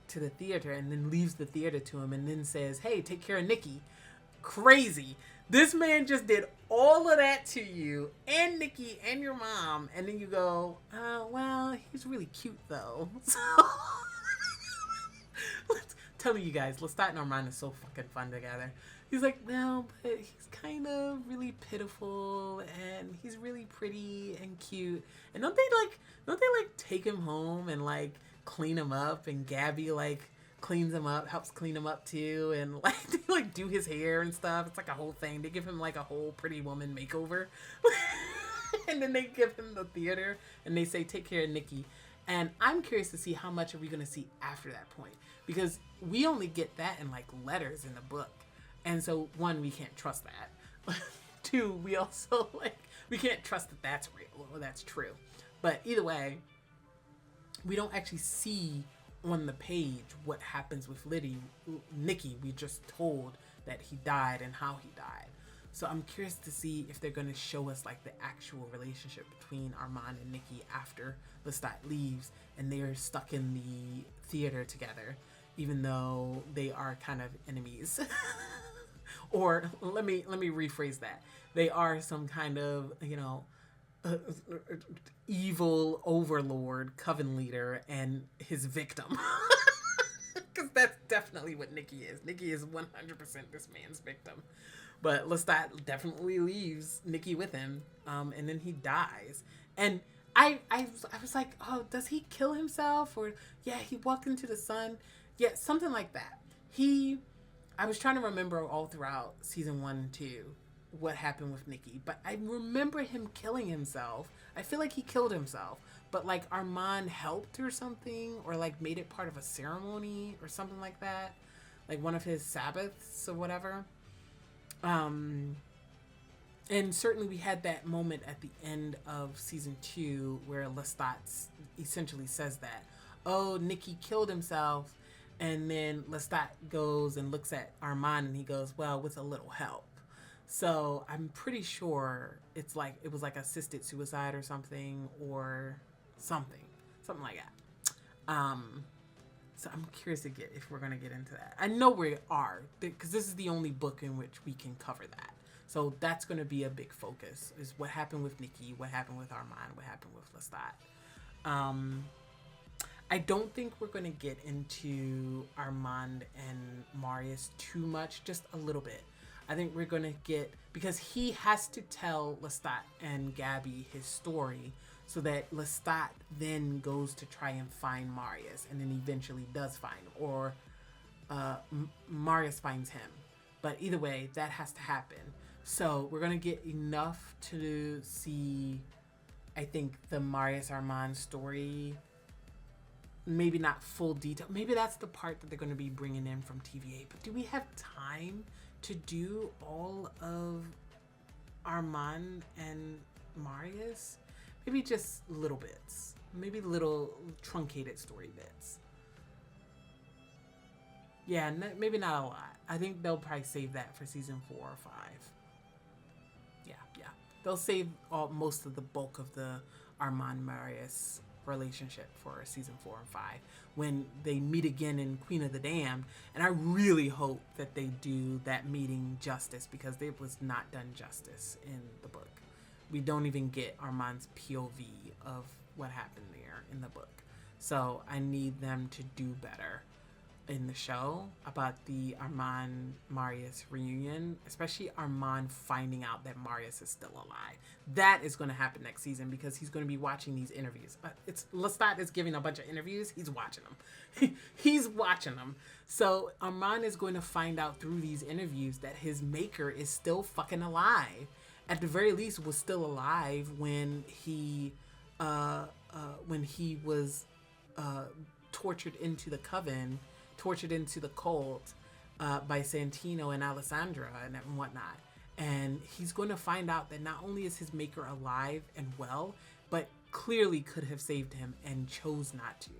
to the theater and then leaves the theater to him and then says, hey, take care of Nicki. Crazy. This man just did all of that to you and Nicki and your mom. And then you go, well, he's really cute though. So telling you guys, Lestat and Armand is so fucking fun together. He's like, no, but he's kind of really pitiful and he's really pretty and cute. And don't they take him home and like clean him up, and Gabby like cleans him up, helps clean him up too, and like they like do his hair and stuff. It's like a whole thing. They give him like a whole Pretty Woman makeover. And then they give him the theater and they say, take care of Nicki. And I'm curious to see how much are we going to see after that point, because we only get that in like letters in the book. And so, one, we can't trust that. Two, we also we can't trust that that's real or that's true. But either way, we don't actually see on the page what happens with Nicki. We just told that he died and how he died. So I'm curious to see if they're going to show us like the actual relationship between Armand and Nicki after Lestat leaves and they're stuck in the theater together, even though they are kind of enemies. Or let me rephrase that. They are some kind of, you know, evil overlord, coven leader, and his victim. Because that's definitely what Nicki is. Nicki is 100% this man's victim. But Lestat definitely leaves Nicki with him, and then he dies. And I was like, oh, does he kill himself? Or, yeah, he walked into the sun. Yeah, something like that. I was trying to remember all throughout season 1 and 2 what happened with Nicki, but I remember him killing himself. I feel like he killed himself, but like Armand helped or something, or like made it part of a ceremony or something like that, like one of his Sabbaths or whatever. And certainly we had that moment at the end of season 2 where Lestat essentially says that, oh, Nicki killed himself. And then Lestat goes and looks at Armand and he goes, well, with a little help. So I'm pretty sure it was like assisted suicide or something something like that. So I'm curious if we're going to get into that. I know we are, because this is the only book in which we can cover that. So that's going to be a big focus, is what happened with Nicki, what happened with Armand, what happened with Lestat. I don't think we're going to get into Armand and Marius too much, just a little bit. I think we're going to because he has to tell Lestat and Gabby his story so that Lestat then goes to try and find Marius and then eventually does find him, or Marius finds him. But either way, that has to happen. So we're going to get enough to see, I think, the Marius Armand story. Maybe not full detail. Maybe that's the part that they're going to be bringing in from TVA. But do we have time to do all of Armand and Marius? Maybe just little bits. Maybe little truncated story bits. Yeah, maybe not a lot. I think they'll probably save that for season 4 or 5. Yeah. They'll save most of the bulk of the Armand-Marius relationship for season 4 and 5 when they meet again in Queen of the Damned. And I really hope that they do that meeting justice, because it was not done justice in the book. We don't even get Armand's POV of what happened there in the book. So I need them to do better in the show about the Armand Marius reunion, especially Armand finding out that Marius is still alive. That is going to happen next season, because he's going to be watching these interviews. Lestat is giving a bunch of interviews. He's watching them. He's watching them. So Armand is going to find out through these interviews that his maker is still fucking alive. At the very least, was still alive when he was tortured into the coven, tortured into the cult by Santino and Alessandra and whatnot. And he's going to find out that not only is his maker alive and well, but clearly could have saved him and chose not to.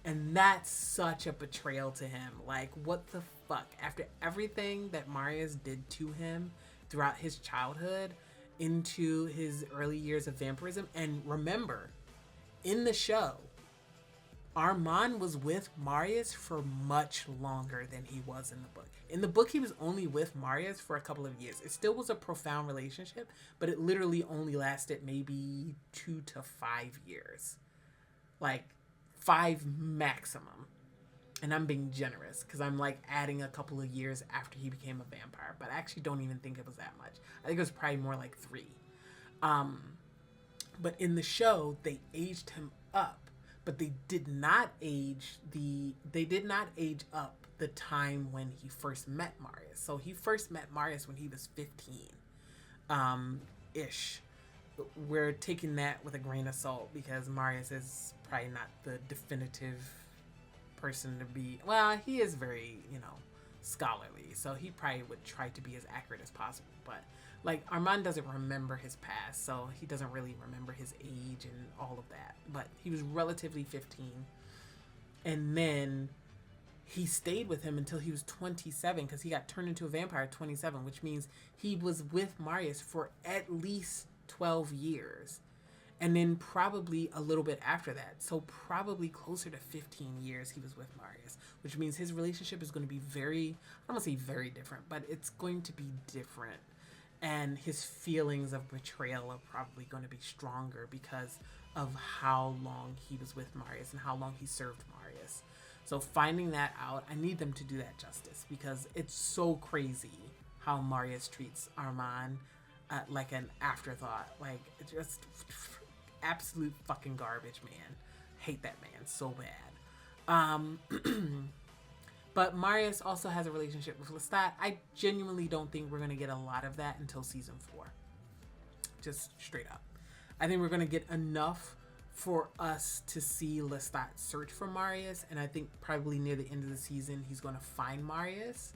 And that's such a betrayal to him. Like, what the fuck? After everything that Marius did to him throughout his childhood into his early years of vampirism. And remember, in the show, Armand was with Marius for much longer than he was in the book. In the book, he was only with Marius for a couple of years. It still was a profound relationship, but it literally only lasted maybe 2 to 5 years. Like, 5 maximum. And I'm being generous because I'm like adding a couple of years after he became a vampire, but I actually don't even think it was that much. I think it was probably more like 3. But in the show, they aged him up, but they did not age up the time when he first met Marius. So he first met Marius when he was 15 ish. We're taking that with a grain of salt because Marius is probably not the definitive person to be. Well, he is very, scholarly, so he probably would try to be as accurate as possible. But like, Armand doesn't remember his past, so he doesn't really remember his age and all of that. But he was relatively 15, and then he stayed with him until he was 27 because he got turned into a vampire at 27, which means he was with Marius for at least 12 years. And then probably a little bit after that. So probably closer to 15 years he was with Marius, which means his relationship is going to be very, I don't want to say very different, but it's going to be different. And his feelings of betrayal are probably going to be stronger because of how long he was with Marius and how long he served Marius. So finding that out, I need them to do that justice because it's so crazy how Marius treats Armand like an afterthought. Like, it's just absolute fucking garbage, man. Hate that man so bad. But Marius also has a relationship with Lestat. I genuinely don't think we're going to get a lot of that until season 4. Just straight up. I think we're going to get enough for us to see Lestat search for Marius, and I think probably near the end of the season he's going to find Marius.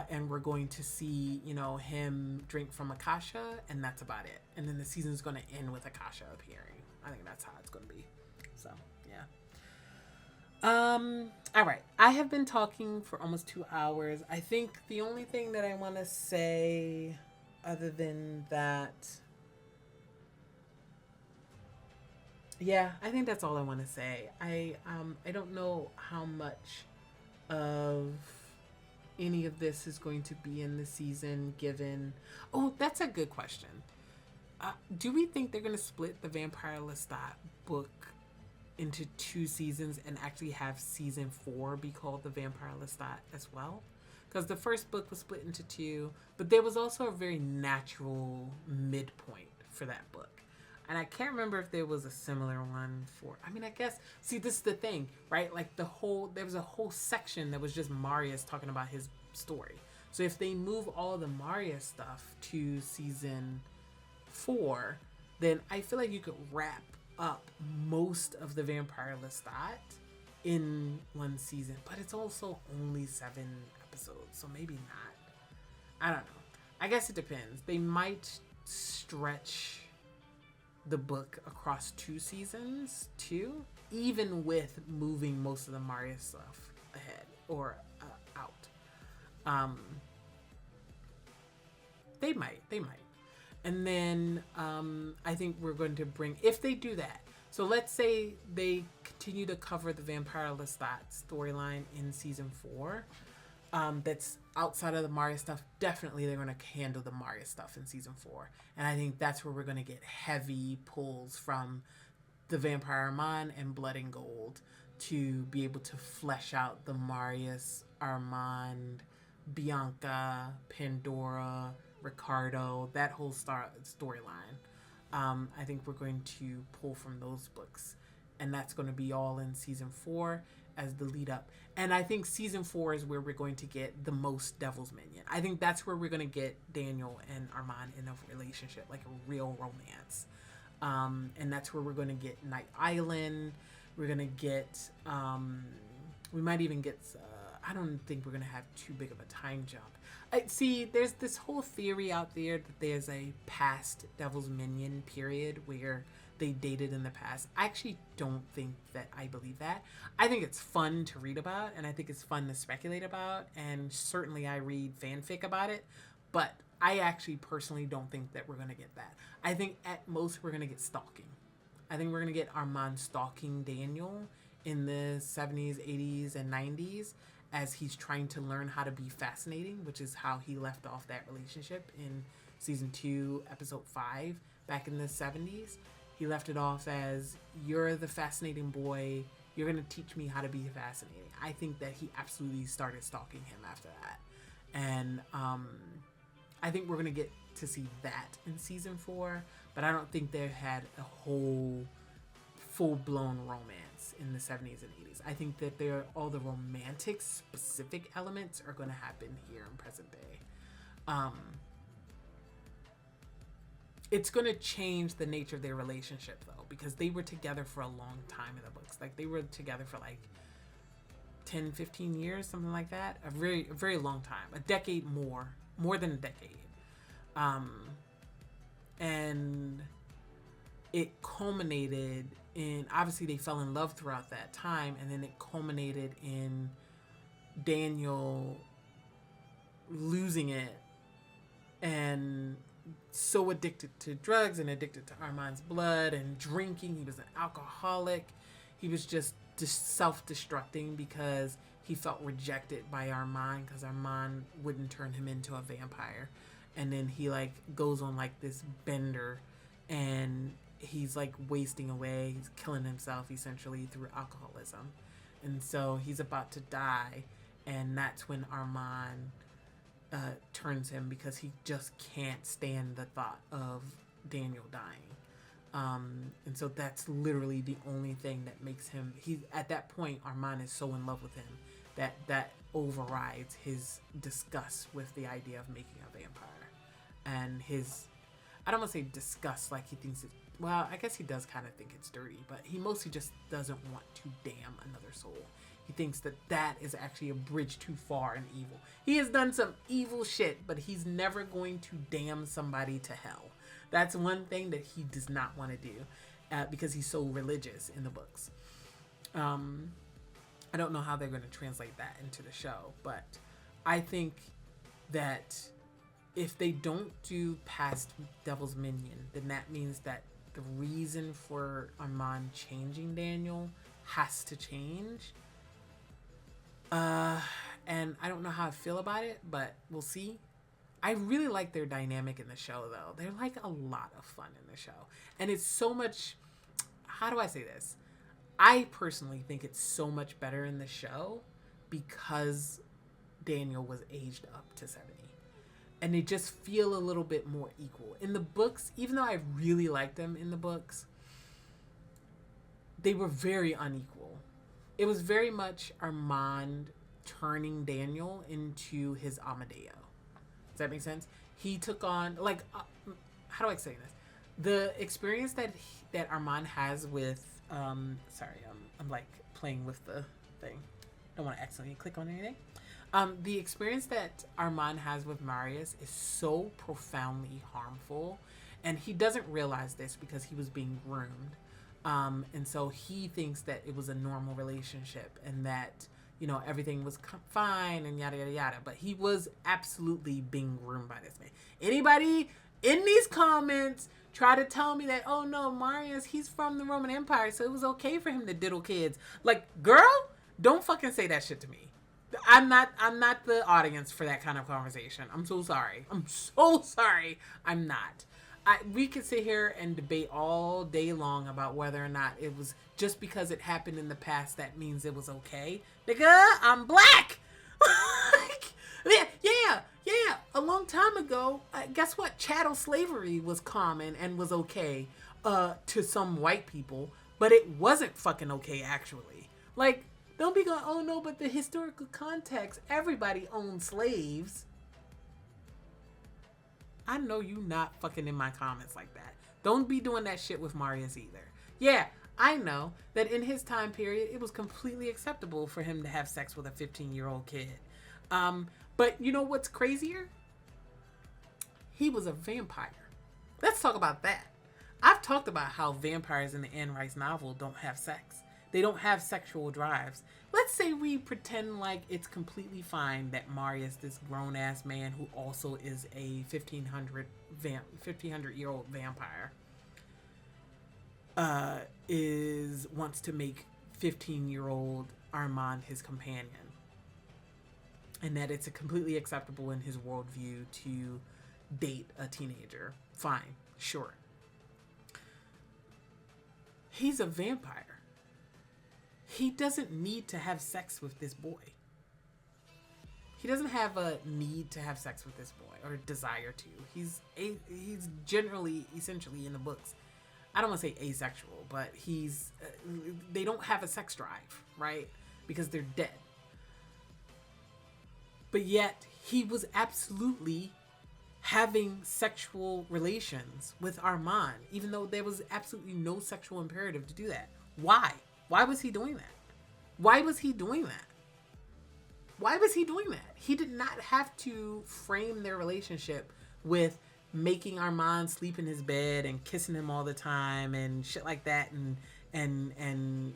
And we're going to see, him drink from Akasha, and that's about it. And then the season's going to end with Akasha appearing. I think that's how it's going to be. So, yeah. All right. I have been talking for almost 2 hours. I think the only thing that I want to say other than that, yeah, I think that's all I want to say. I don't know how much of any of this is going to be in the season given. Oh, that's a good question. Do we think they're going to split the Vampire Lestat book into 2 seasons and actually have season 4 be called the Vampire Lestat as well? Because the first book was split into 2, but there was also a very natural midpoint for that book. And I can't remember if there was a similar one for, I guess, see, this is the thing, right? Like there was a whole section that was just Marius talking about his story. So if they move all of the Marius stuff to season 4, then I feel like you could wrap up most of the Vampire Lestat in 1 season. But it's also only 7 episodes, so maybe not. I don't know. I guess it depends. They might stretch the book across 2 seasons too, even with moving most of the Marius stuff ahead or out. They might. And then I think we're going to bring, if they do that, so let's say they continue to cover the Vampire Lestat storyline in season 4, that's outside of the Marius stuff. Definitely they're going to handle the Marius stuff in season 4, and I think that's where we're going to get heavy pulls from the Vampire Armand and Blood and Gold to be able to flesh out the Marius, Armand, Bianca, Pandora, Ricardo, that whole storyline. I think we're going to pull from those books, and that's going to be all in season 4 as the lead up. And I think season 4 is where we're going to get the most Devil's Minion. I think that's where we're going to get Daniel and Armand in a relationship, like a real romance. And that's where we're going to get Night Island. We're going to get, we might even get, I don't think we're going to have too big of a time jump. See, there's this whole theory out there that there's a past Devil's Minion period where they dated in the past. I actually don't think that I believe that. I think it's fun to read about, and I think it's fun to speculate about, and certainly I read fanfic about it, but I actually personally don't think that we're going to get that. I think at most we're going to get stalking. I think we're going to get Armand stalking Daniel in the 70s, 80s, and 90s as he's trying to learn how to be fascinating, which is how he left off that relationship in season 2, episode 5, back in the 70s. He left it off as, you're the fascinating boy, you're going to teach me how to be fascinating. I think that he absolutely started stalking him after that. And I think we're going to get to see that in season 4, but I don't think they had a whole full-blown romance in the 70s and 80s. I think that all the romantic specific elements are going to happen here in present day. It's going to change the nature of their relationship, though, because they were together for a long time in the books. Like, they were together for, like, 10, 15 years, something like that. A very long time. A decade more than a decade. And it culminated in, obviously, they fell in love throughout that time, and then it culminated in Daniel losing it and so addicted to drugs and addicted to Armand's blood and drinking. He was an alcoholic. He was just self-destructing because he felt rejected by Armand because Armand wouldn't turn him into a vampire. And then he like goes on like this bender and he's like wasting away. He's killing himself essentially through alcoholism. And so he's about to die. And that's when Armand turns him because he just can't stand the thought of Daniel dying. And so that's literally the only thing that makes him, at that point, Armand is so in love with him that overrides his disgust with the idea of making a vampire. And I don't want to say disgust, like he thinks well, I guess he does kind of think it's dirty, but he mostly just doesn't want to damn another soul. He thinks that is actually a bridge too far in evil. He has done some evil shit, but he's never going to damn somebody to hell. That's one thing that he does not want to do because he's so religious in the books. I don't know how they're going to translate that into the show, but I think that if they don't do past Devil's Minion, then that means that the reason for Armand changing Daniel has to change. And I don't know how I feel about it, but we'll see. I really like their dynamic in the show, though. They're like a lot of fun in the show. And it's so much, how do I say this? I personally think it's so much better in the show because Daniel was aged up to 70. And they just feel a little bit more equal. In the books, even though I really liked them in the books, they were very unequal. It was very much Armand turning Daniel into his Amadeo. Does that make sense? He took on, like, how do I say this? The experience that Armand has with, I'm like playing with the thing. Don't want to accidentally click on anything. The experience that Armand has with Marius is so profoundly harmful, and he doesn't realize this because he was being groomed. And so he thinks that it was a normal relationship and that, you know, everything was fine and yada, yada, yada. But he was absolutely being groomed by this man. Anybody in these comments try to tell me that, oh no, Marius, he's from the Roman Empire, so it was okay for him to diddle kids. Like, girl, don't fucking say that shit to me. I'm not the audience for that kind of conversation. I'm so sorry. I'm not. We could sit here and debate all day long about whether or not it was just because it happened in the past that means it was okay. Nigga, I'm black. yeah. A long time ago, guess what? Chattel slavery was common and was okay to some white people, but it wasn't fucking okay actually. Like, don't be going, oh no, but the historical context, everybody owned slaves. I know you not fucking in my comments like that. Don't be doing that shit with Marius either. Yeah, I know that in his time period, it was completely acceptable for him to have sex with a 15-year-old kid. But you know what's crazier? He was a vampire. Let's talk about that. I've talked about how vampires in the Anne Rice novel don't have sex. They don't have sexual drives. Let's say we pretend like it's completely fine that Marius, this grown-ass man who also is a 1500-year-old vampire, wants to make 15-year-old Armand his companion. And that it's completely acceptable in his worldview to date a teenager. Fine, sure. He's a vampire. He doesn't need to have sex with this boy. He doesn't have a need to have sex with this boy or desire to. He's generally, essentially in the books, I don't want to say asexual, but they don't have a sex drive, right? Because they're dead. But yet he was absolutely having sexual relations with Armand, even though there was absolutely no sexual imperative to do that. Why? Why was he doing that? Why was he doing that? Why was he doing that? He did not have to frame their relationship with making Armand sleep in his bed and kissing him all the time and shit like that, and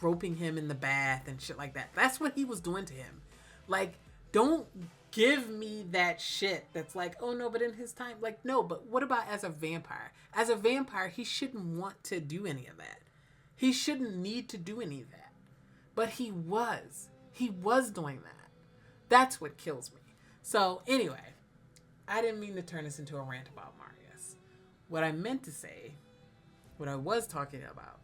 groping him in the bath and shit like that. That's what he was doing to him. Like, don't give me that shit that's like, oh no, but in his time, like, no, but what about as a vampire? As a vampire, he shouldn't want to do any of that. He shouldn't need to do any of that. But he was. He was doing that. That's what kills me. So anyway, I didn't mean to turn this into a rant about Marius. What I meant to say, what I was talking about,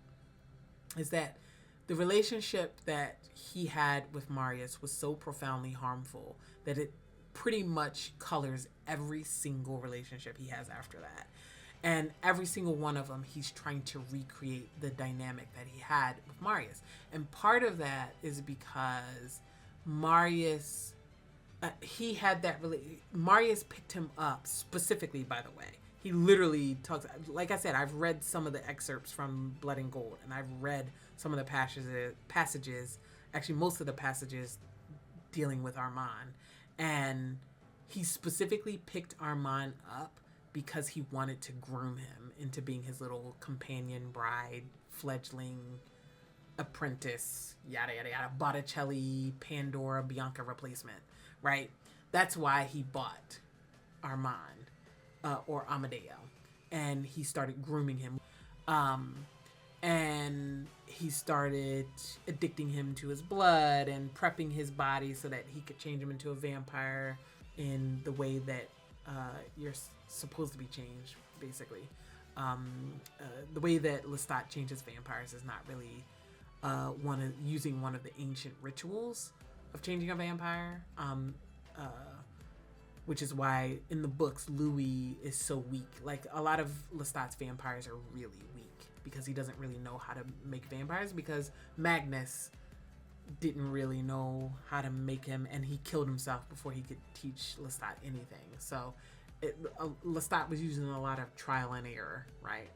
is that the relationship that he had with Marius was so profoundly harmful that it pretty much colors every single relationship he has after that. And every single one of them, he's trying to recreate the dynamic that he had with Marius. And part of that is because Marius, Marius picked him up specifically, by the way. He literally talks, like I said, I've read some of the excerpts from Blood and Gold, and I've read some of the passages, actually most of the passages dealing with Armand. And he specifically picked Armand up because he wanted to groom him into being his little companion bride, fledgling apprentice, yada, yada, yada, Botticelli, Pandora, Bianca replacement, right? That's why he bought Armand, or Amadeo, and he started grooming him. And he started addicting him to his blood and prepping his body so that he could change him into a vampire in the way that you're supposed to be changed, basically. The way that Lestat changes vampires is not really using one of the ancient rituals of changing a vampire, which is why in the books Louis is so weak. Like, a lot of Lestat's vampires are really weak because he doesn't really know how to make vampires, because Magnus didn't really know how to make him, and he killed himself before he could teach Lestat anything. So Lestat was using a lot of trial and error, right?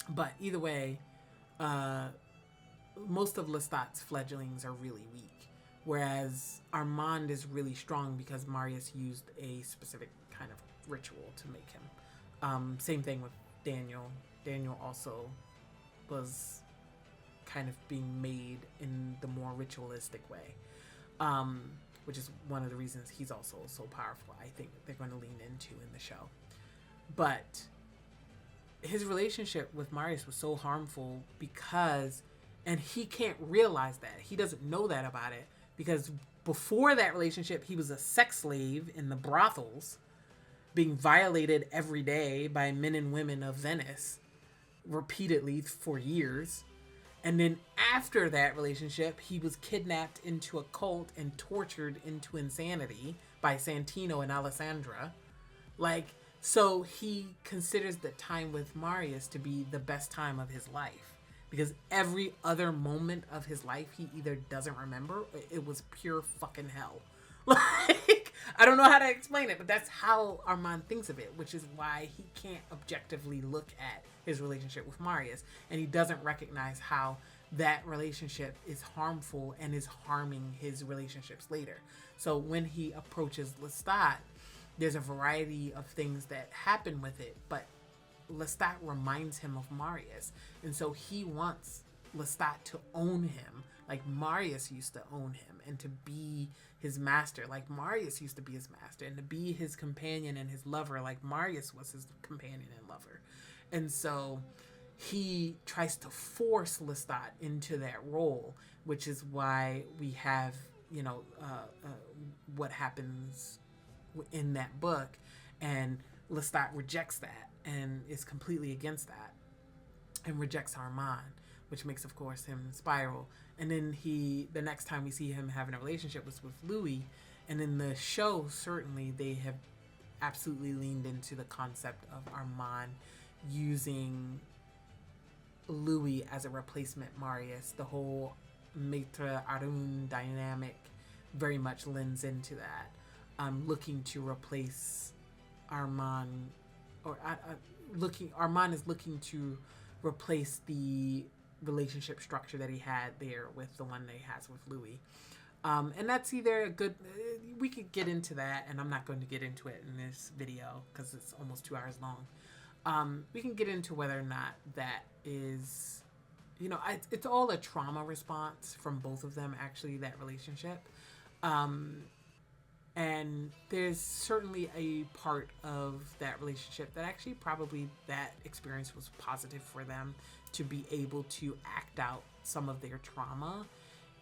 But either way, most of Lestat's fledglings are really weak, whereas Armand is really strong because Marius used a specific kind of ritual to make him. Same thing with Daniel. Daniel also was kind of being made in the more ritualistic way, which is one of the reasons he's also so powerful. I think they're going to lean into in the show. But his relationship with Marius was so harmful because, and he can't realize that, he doesn't know that about it, because before that relationship he was a sex slave in the brothels, being violated every day by men and women of Venice repeatedly for years. And then after that relationship, he was kidnapped into a cult and tortured into insanity by Santino and Alessandra. Like, so he considers the time with Marius to be the best time of his life, because every other moment of his life he either doesn't remember, or it was pure fucking hell. Like, I don't know how to explain it, but that's how Armand thinks of it, which is why he can't objectively look at his relationship with Marius, and he doesn't recognize how that relationship is harmful and is harming his relationships later. So when he approaches Lestat, there's a variety of things that happen with it, but Lestat reminds him of Marius. And so he wants Lestat to own him like Marius used to own him, and to be his master like Marius used to be his master, and to be his companion and his lover like Marius was his companion and lover. And so he tries to force Lestat into that role, which is why we have, what happens in that book. And Lestat rejects that and is completely against that and rejects Armand, which makes, of course, him spiral. And then the next time we see him having a relationship was with Louis. And in the show, certainly, they have absolutely leaned into the concept of Armand using Louis as a replacement Marius. The whole Maitre Arun dynamic very much lends into that. Looking to replace Armand, or Armand is looking to replace the relationship structure that he had there with the one that he has with Louis. And that's either a good, we could get into that, and I'm not going to get into it in this video because it's almost 2 hours long. We can get into whether or not that is, it's all a trauma response from both of them, actually, that relationship. And there's certainly a part of that relationship that actually probably that experience was positive for them to be able to act out some of their trauma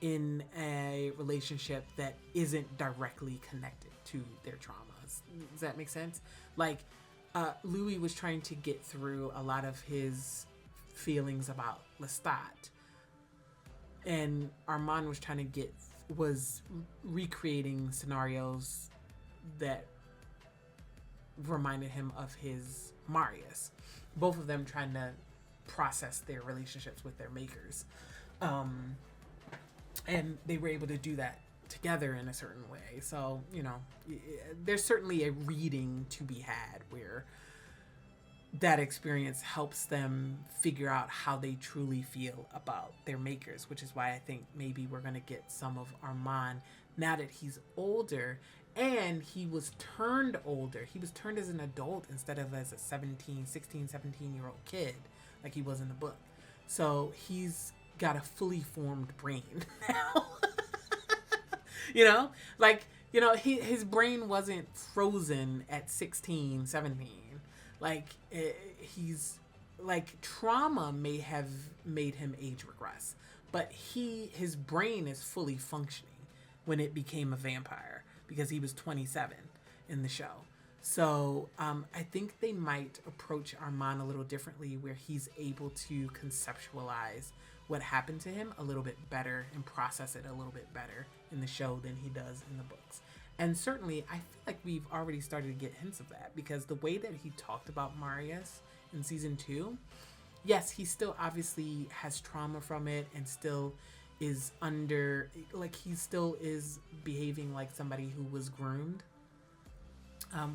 in a relationship that isn't directly connected to their traumas. Does that make sense? Like, Louis was trying to get through a lot of his feelings about Lestat, and Armand was recreating scenarios that reminded him of his Marius. Both of them trying to process their relationships with their makers. And they were able to do that together in a certain way. So, there's certainly a reading to be had where that experience helps them figure out how they truly feel about their makers, which is why I think maybe we're going to get some of Armand now that he's older, and he was turned older. He was turned as an adult instead of as a 16, 17-year-old kid like he was in the book. So he's got a fully formed brain now. His brain wasn't frozen at 16, 17. Trauma may have made him age regress, but his brain is fully functioning when it became a vampire, because he was 27 in the show. So I think they might approach Armand a little differently, where he's able to conceptualize what happened to him a little bit better and process it a little bit better in the show than he does in the books. And certainly, I feel like we've already started to get hints of that, because the way that he talked about Marius in season 2, yes, he still obviously has trauma from it and still is he still is behaving like somebody who was groomed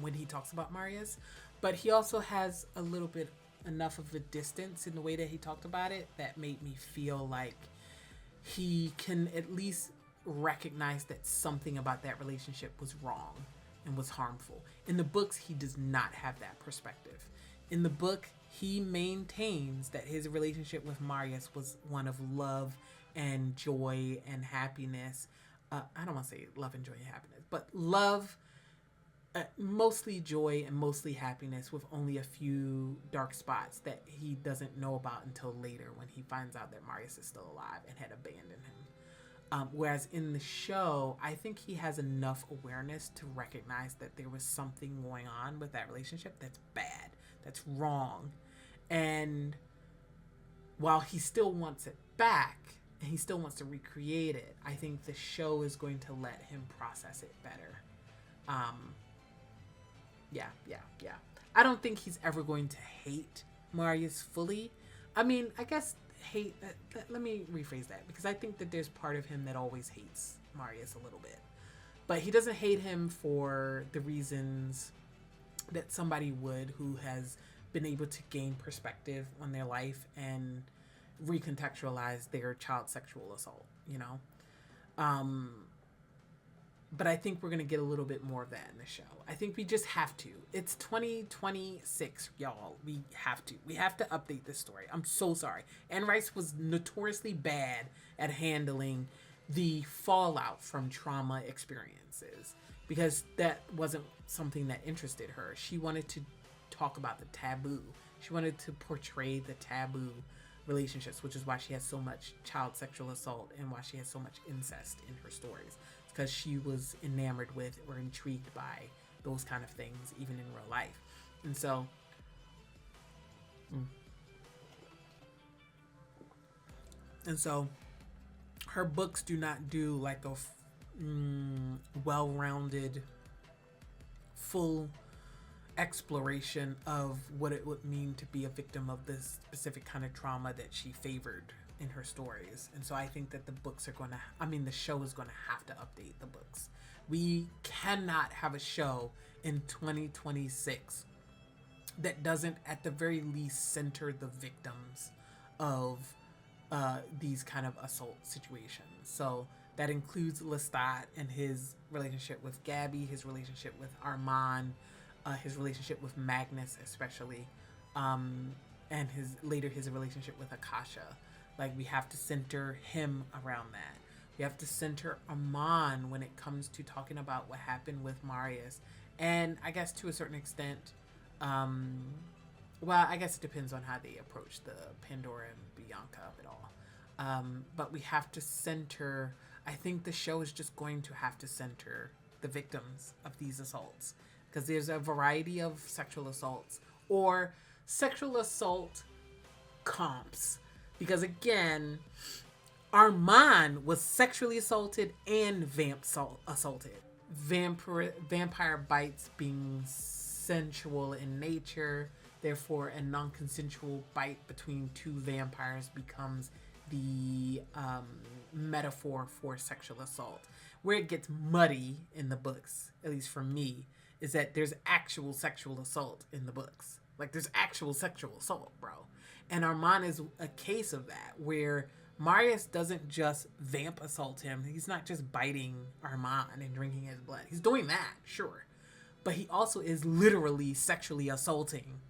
when he talks about Marius. But he also has a little bit enough of a distance in the way that he talked about it that made me feel like he can at least recognize that something about that relationship was wrong and was harmful. In the books, he does not have that perspective. In the book, he maintains that his relationship with Marius was one of love and joy and happiness. I don't want to say love and joy and happiness, but love, mostly joy and mostly happiness, with only a few dark spots that he doesn't know about until later, when he finds out that Marius is still alive and had abandoned him. Whereas in the show, I think he has enough awareness to recognize that there was something going on with that relationship that's bad, that's wrong. And while he still wants it back, and he still wants to recreate it, I think the show is going to let him process it better. Yeah. I don't think he's ever going to hate Marius fully. I mean, I guess hate, let me rephrase that, because I think that there's part of him that always hates Marius a little bit. But he doesn't hate him for the reasons that somebody would who has been able to gain perspective on their life and recontextualize their child sexual assault, you know? But I think we're going to get a little bit more of that in the show. I think we just have to. It's 2026, y'all. We have to. We have to update this story. I'm so sorry. Anne Rice was notoriously bad at handling the fallout from trauma experiences because that wasn't something that interested her. She wanted to talk about the taboo. She wanted to portray the taboo relationships, which is why she has so much child sexual assault and why she has so much incest in her stories. Because she was enamored with or intrigued by those kind of things, even in real life. And so, her books do not do like a well-rounded, full exploration of what it would mean to be a victim of this specific kind of trauma that she favored in her stories. And so I think that the show is going to have to update the books. We cannot have a show in 2026 that doesn't at the very least center the victims of these kind of assault situations. So that includes Lestat and his relationship with Gabby, his relationship with Armand, his relationship with Magnus especially, and his relationship with Akasha. Like, we have to center him around that. We have to center Armand when it comes to talking about what happened with Marius. And I guess to a certain extent, I guess it depends on how they approach the Pandora and Bianca of it all. But we have to center, I think the show is just going to have to center the victims of these assaults. Because there's a variety of sexual assaults or sexual assault comps. Because again, Armand was sexually assaulted and assaulted. Vampire bites being sensual in nature, therefore a non-consensual bite between two vampires becomes the metaphor for sexual assault. Where it gets muddy in the books, at least for me, is that there's actual sexual assault in the books. Like, there's actual sexual assault, bro. And Armand is a case of that, where Marius doesn't just vamp assault him. He's not just biting Armand and drinking his blood. He's doing that, sure. But he also is literally sexually assaulting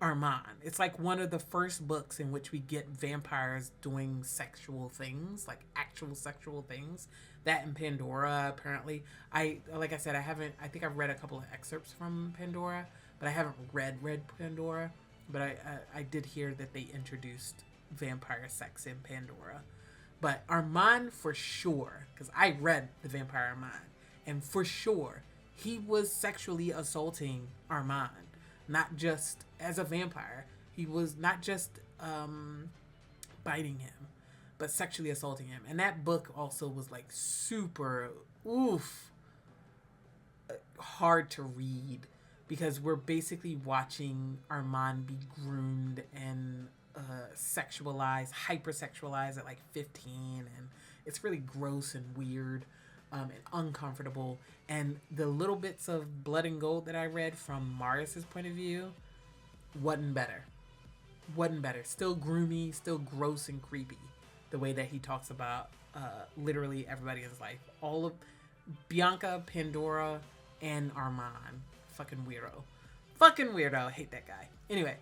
Armand. It's like one of the first books in which we get vampires doing sexual things, like actual sexual things. That in Pandora, apparently. I think I've read a couple of excerpts from Pandora, but I haven't read Pandora. But I did hear that they introduced vampire sex in Pandora. But Armand, for sure, because I read the Vampire Armand, and for sure, he was sexually assaulting Armand. Not just as a vampire. He was not just biting him, but sexually assaulting him. And that book also was like super, hard to read. Because we're basically watching Armand be groomed and sexualized, hypersexualized at like 15. And it's really gross and weird and uncomfortable. And the little bits of blood and gold that I read from Marius's point of view wasn't better. Still groomy, still gross and creepy. The way that he talks about literally everybody in his life. All of Bianca, Pandora, and Armand. Fucking weirdo. I hate that guy. Anyway,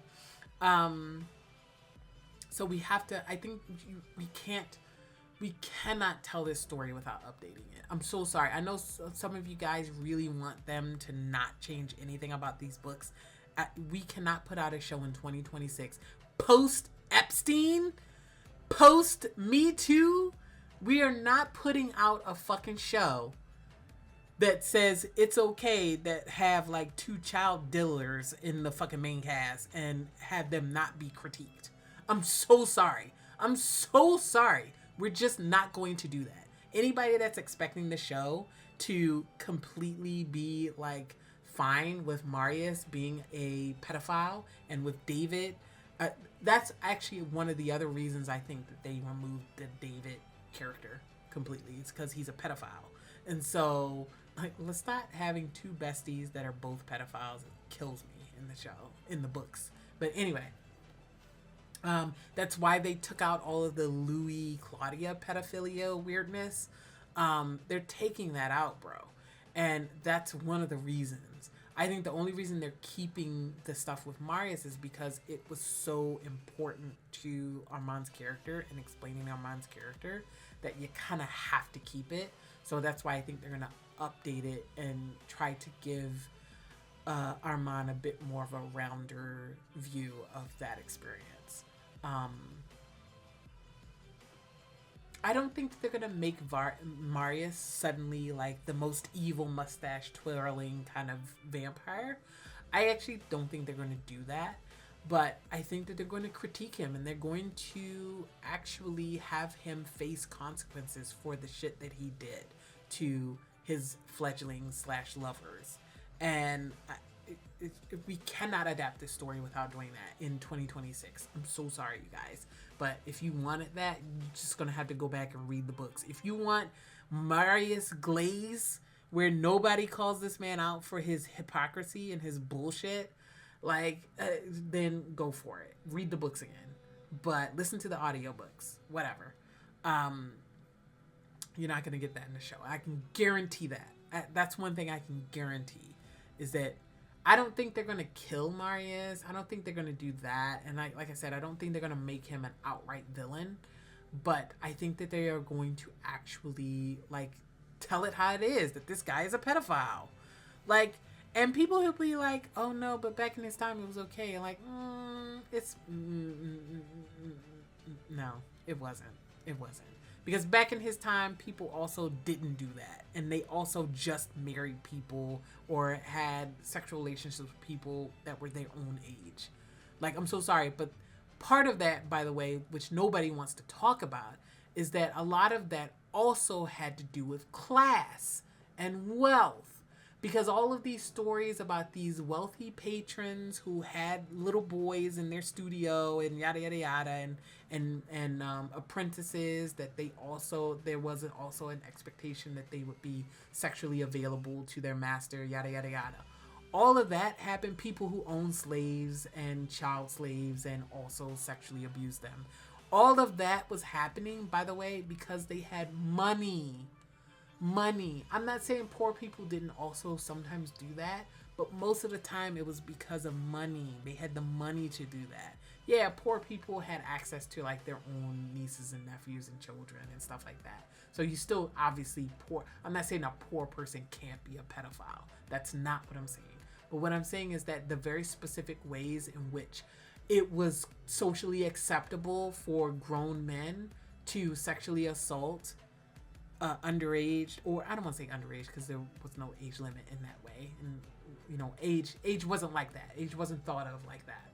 so we have to, I think we cannot tell this story without updating it. I'm so sorry. I know some of you guys really want them to not change anything about these books. We cannot put out a show in 2026. Post Epstein, post Me Too, we are not putting out a fucking show that says it's okay that have like 2 child dealers in the fucking main cast and have them not be critiqued. I'm so sorry. We're just not going to do that. Anybody that's expecting the show to completely be like fine with Marius being a pedophile and with David, that's actually one of the other reasons I think that they removed the David character completely. It's because he's a pedophile. And so, like, Lestat having 2 besties that are both pedophiles kills me in the show, in the books. But anyway, That's why they took out all of the Louis Claudia pedophilia weirdness. They're taking that out, bro. And that's one of the reasons. I think the only reason they're keeping the stuff with Marius is because it was so important to Armand's character and explaining Armand's character that you kind of have to keep it. So that's why I think they're going to update it and try to give Armand a bit more of a rounder view of that experience. I don't think they're gonna make Marius suddenly like the most evil mustache twirling kind of vampire. I actually don't think they're gonna do that, but I think that they're going to critique him and they're going to actually have him face consequences for the shit that he did to his fledglings / lovers. And we cannot adapt this story without doing that in 2026. I'm so sorry, you guys. But if you wanted that, you're just going to have to go back and read the books. If you want Marius Glaze, where nobody calls this man out for his hypocrisy and his bullshit, then go for it. Read the books again. But listen to the audiobooks. Whatever. You're not going to get that in the show. I can guarantee that. That's one thing I can guarantee, is that I don't think they're going to kill Marius. I don't think they're going to do that. And like I said, I don't think they're going to make him an outright villain. But I think that they are going to actually, tell it how it is, that this guy is a pedophile. And people who be like, oh no, but back in his time it was okay. No, it wasn't. It wasn't. Because back in his time, people also didn't do that. And they also just married people or had sexual relationships with people that were their own age. I'm so sorry, but part of that, by the way, which nobody wants to talk about, is that a lot of that also had to do with class and wealth. Because all of these stories about these wealthy patrons who had little boys in their studio and yada yada yada, and apprentices that there was also an expectation that they would be sexually available to their master, yada yada yada. All of that happened. People who owned slaves and child slaves and also sexually abused them. All of that was happening, by the way, because they had money. I'm not saying poor people didn't also sometimes do that, but most of the time it was because of money. They had the money to do that. Yeah, poor people had access to their own nieces and nephews and children and stuff like that. So you still obviously poor. I'm not saying a poor person can't be a pedophile. That's not what I'm saying. But what I'm saying is that the very specific ways in which it was socially acceptable for grown men to sexually assault underage, or I don't want to say underage because there was no age limit in that way, and age wasn't like that. Age wasn't thought of like that.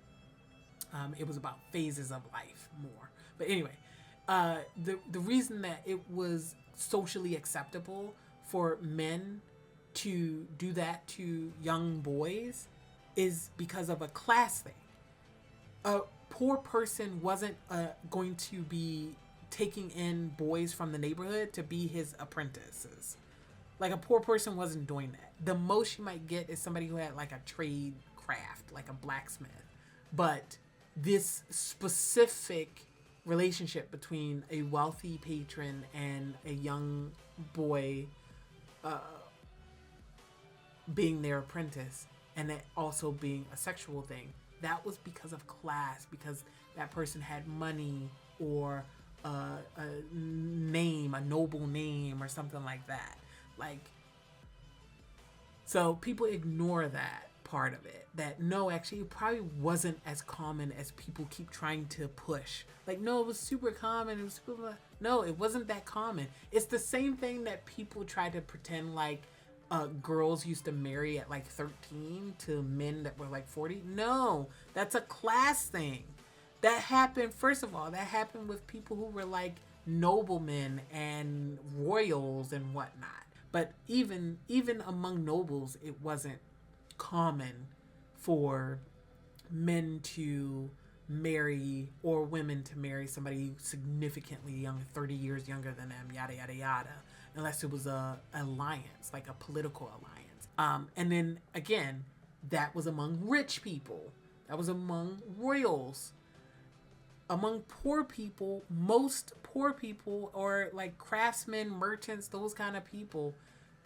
It was about phases of life more. But anyway, the reason that it was socially acceptable for men to do that to young boys is because of a class thing. A poor person wasn't going to be taking in boys from the neighborhood to be his apprentices. A poor person wasn't doing that. The most you might get is somebody who had a trade craft, like a blacksmith. But this specific relationship between a wealthy patron and a young boy being their apprentice, and it also being a sexual thing, that was because of class, because that person had money or a name, a noble name or something like that. So people ignore that part of it, that no, actually it probably wasn't as common as people keep trying to push. No, it was super common. It was super, no, it wasn't that common. It's the same thing that people try to pretend girls used to marry at 13 to men that were 40. No, that's a class thing. That happened, first of all, that happened with people who were noblemen and royals and whatnot. But even among nobles, it wasn't common for men to marry or women to marry somebody significantly young, 30 years younger than them, yada, yada, yada, unless it was a alliance, a political alliance. And then, again, that was among rich people. That was among royals. among poor people, most poor people, or like craftsmen, merchants, those kind of people,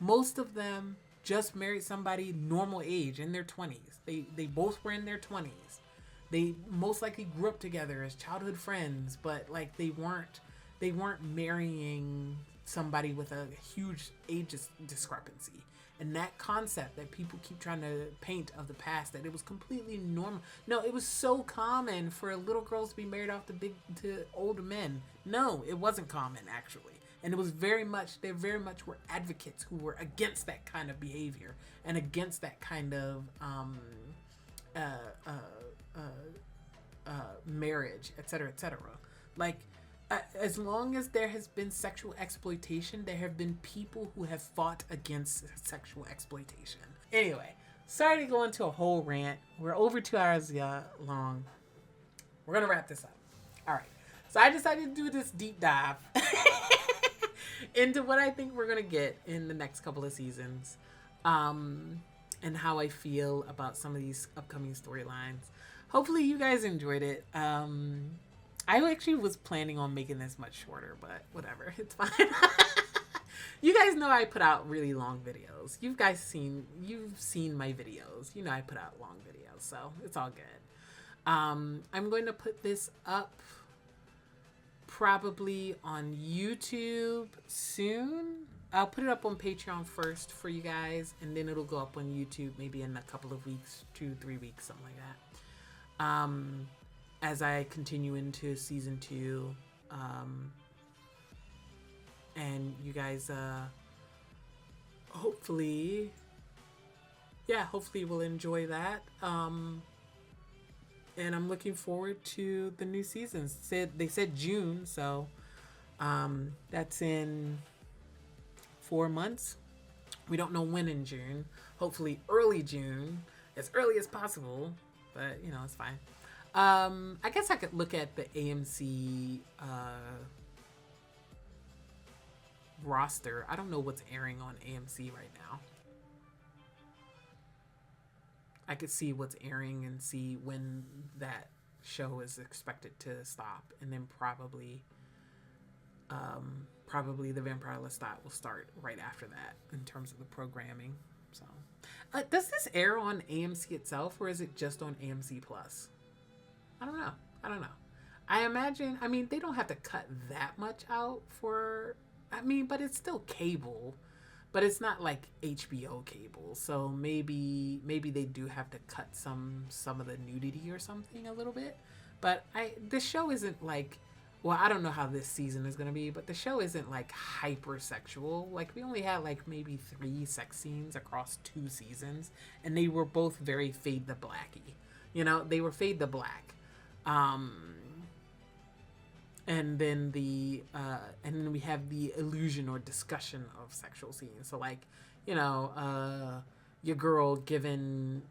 most of them just married somebody normal age in their 20s. They both were in their 20s. They most likely grew up together as childhood friends, but like they weren't marrying somebody with a huge age discrepancy. And that concept that people keep trying to paint of the past, that it was completely normal. No, it was so common for little girls to be married off to older men. No, it wasn't common, actually. And it was they very much were advocates who were against that kind of behavior and against that kind of marriage, etc., etc. Like, as long as there has been sexual exploitation, there have been people who have fought against sexual exploitation. Anyway, sorry to go into a whole rant. We're over 2 hours long. We're going to wrap this up. All right. So I decided to do this deep dive into what I think we're going to get in the next couple of seasons, and how I feel about some of these upcoming storylines. Hopefully you guys enjoyed it. I actually was planning on making this much shorter, but whatever, it's fine. You guys know I put out really long videos. You've seen my videos. You know I put out long videos, so it's all good. I'm going to put this up probably on YouTube soon. I'll put it up on Patreon first for you guys, and then it'll go up on YouTube maybe in a couple of weeks, 2-3 weeks, something like that. As I continue into season 2, and you guys hopefully will enjoy that, and I'm looking forward to the new seasons. They said June, so that's in 4 months. We don't know when in June. Hopefully early June, as early as possible, but you know, it's fine. I guess I could look at the AMC roster. I don't know what's airing on AMC right now. I could see what's airing and see when that show is expected to stop, and then probably the Vampire Lestat will start right after that in terms of the programming. So, does this air on AMC itself, or is it just on AMC Plus? I don't know. I imagine, they don't have to cut that much out but it's still cable, but it's not like HBO cable. So maybe they do have to cut some of the nudity or something a little bit. But the show isn't like, well, I don't know how this season is going to be, but the show isn't like hypersexual. Like, we only had like maybe 3 sex scenes across 2 seasons, and they were both very fade the blacky. You know, they were fade the black. And then we have the illusion or discussion of sexual scenes. So like, you know, your girl giving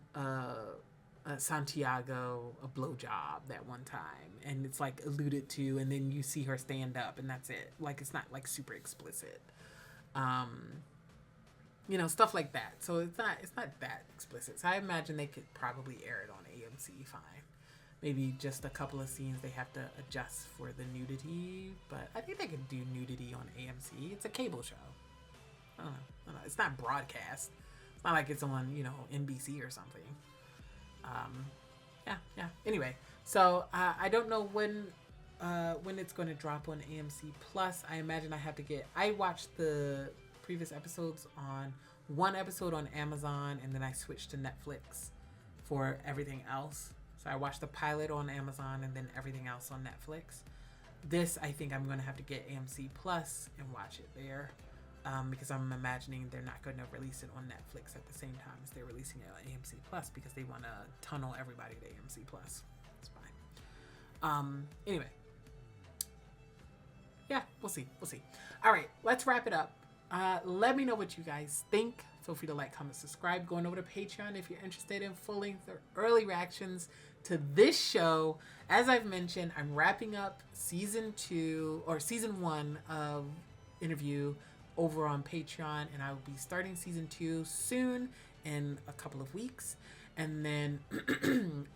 Santiago a blowjob that one time, and it's like alluded to, and then you see her stand up, and that's it. Like, it's not like super explicit. You know, stuff like that. So it's not that explicit. So I imagine they could probably air it on AMC fine. Maybe just a couple of scenes they have to adjust for the nudity, but I think they could do nudity on AMC. It's a cable show. I don't know. It's not broadcast. It's not like it's on, you know, NBC or something. Yeah. Anyway, so I don't know when it's going to drop on AMC Plus. I imagine I watched the previous episodes on one episode on Amazon, and then I switched to Netflix for everything else. So I watched the pilot on Amazon and then everything else on Netflix. This, I think I'm going to have to get AMC Plus and watch it there, because I'm imagining they're not going to release it on Netflix at the same time as they're releasing it on AMC Plus, because they want to tunnel everybody to AMC Plus. It's fine. Anyway. Yeah, we'll see. All right, let's wrap it up. Let me know what you guys think. Feel free to like, comment, subscribe. Going over to Patreon if you're interested in full-length or early reactions to this show. As I've mentioned, I'm wrapping up season 1 of Interview over on Patreon, and I will be starting season 2 soon, in a couple of weeks. And then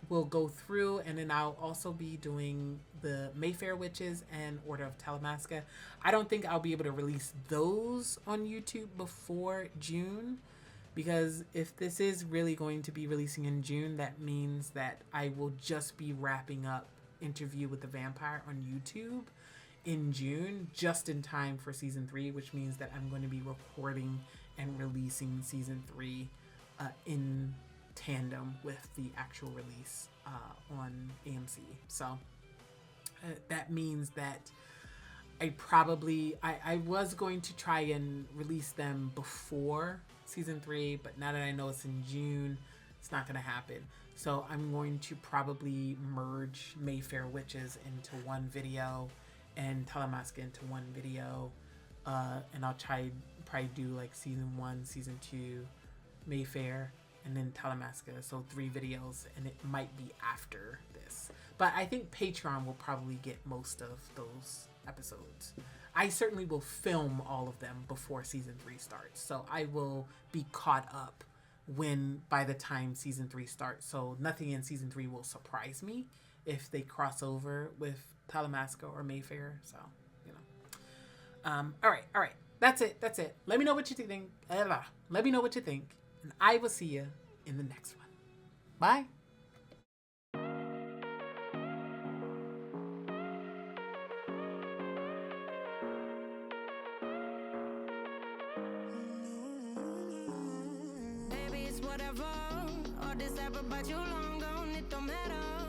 we'll go through, and then I'll also be doing the Mayfair Witches and Order of Talamasca. I don't think I'll be able to release those on YouTube before June, because if this is really going to be releasing in June, that means that I will just be wrapping up Interview with the Vampire on YouTube in June, just in time for season 3, which means that I'm going to be recording and releasing season 3 in tandem with the actual release on AMC. So that means that I was going to try and release them before season 3, but now that I know it's in June, it's not going to happen. So I'm going to probably merge Mayfair Witches into one video and Talamasca into one video, and I'll probably do like season 1, season 2, Mayfair, and then Talamasca, so 3 videos, and it might be after this. But I think Patreon will probably get most of those episodes. I certainly will film all of them before season 3 starts, so I will be caught up by the time season 3 starts. So nothing in season 3 will surprise me if they cross over with Talamasca or Mayfair. So, you know. All right. That's it. Let me know what you think. Let me know what you think. And I will see you in the next one. Bye. Baby, it's whatever. All this ever, but you long gone, it don't matter.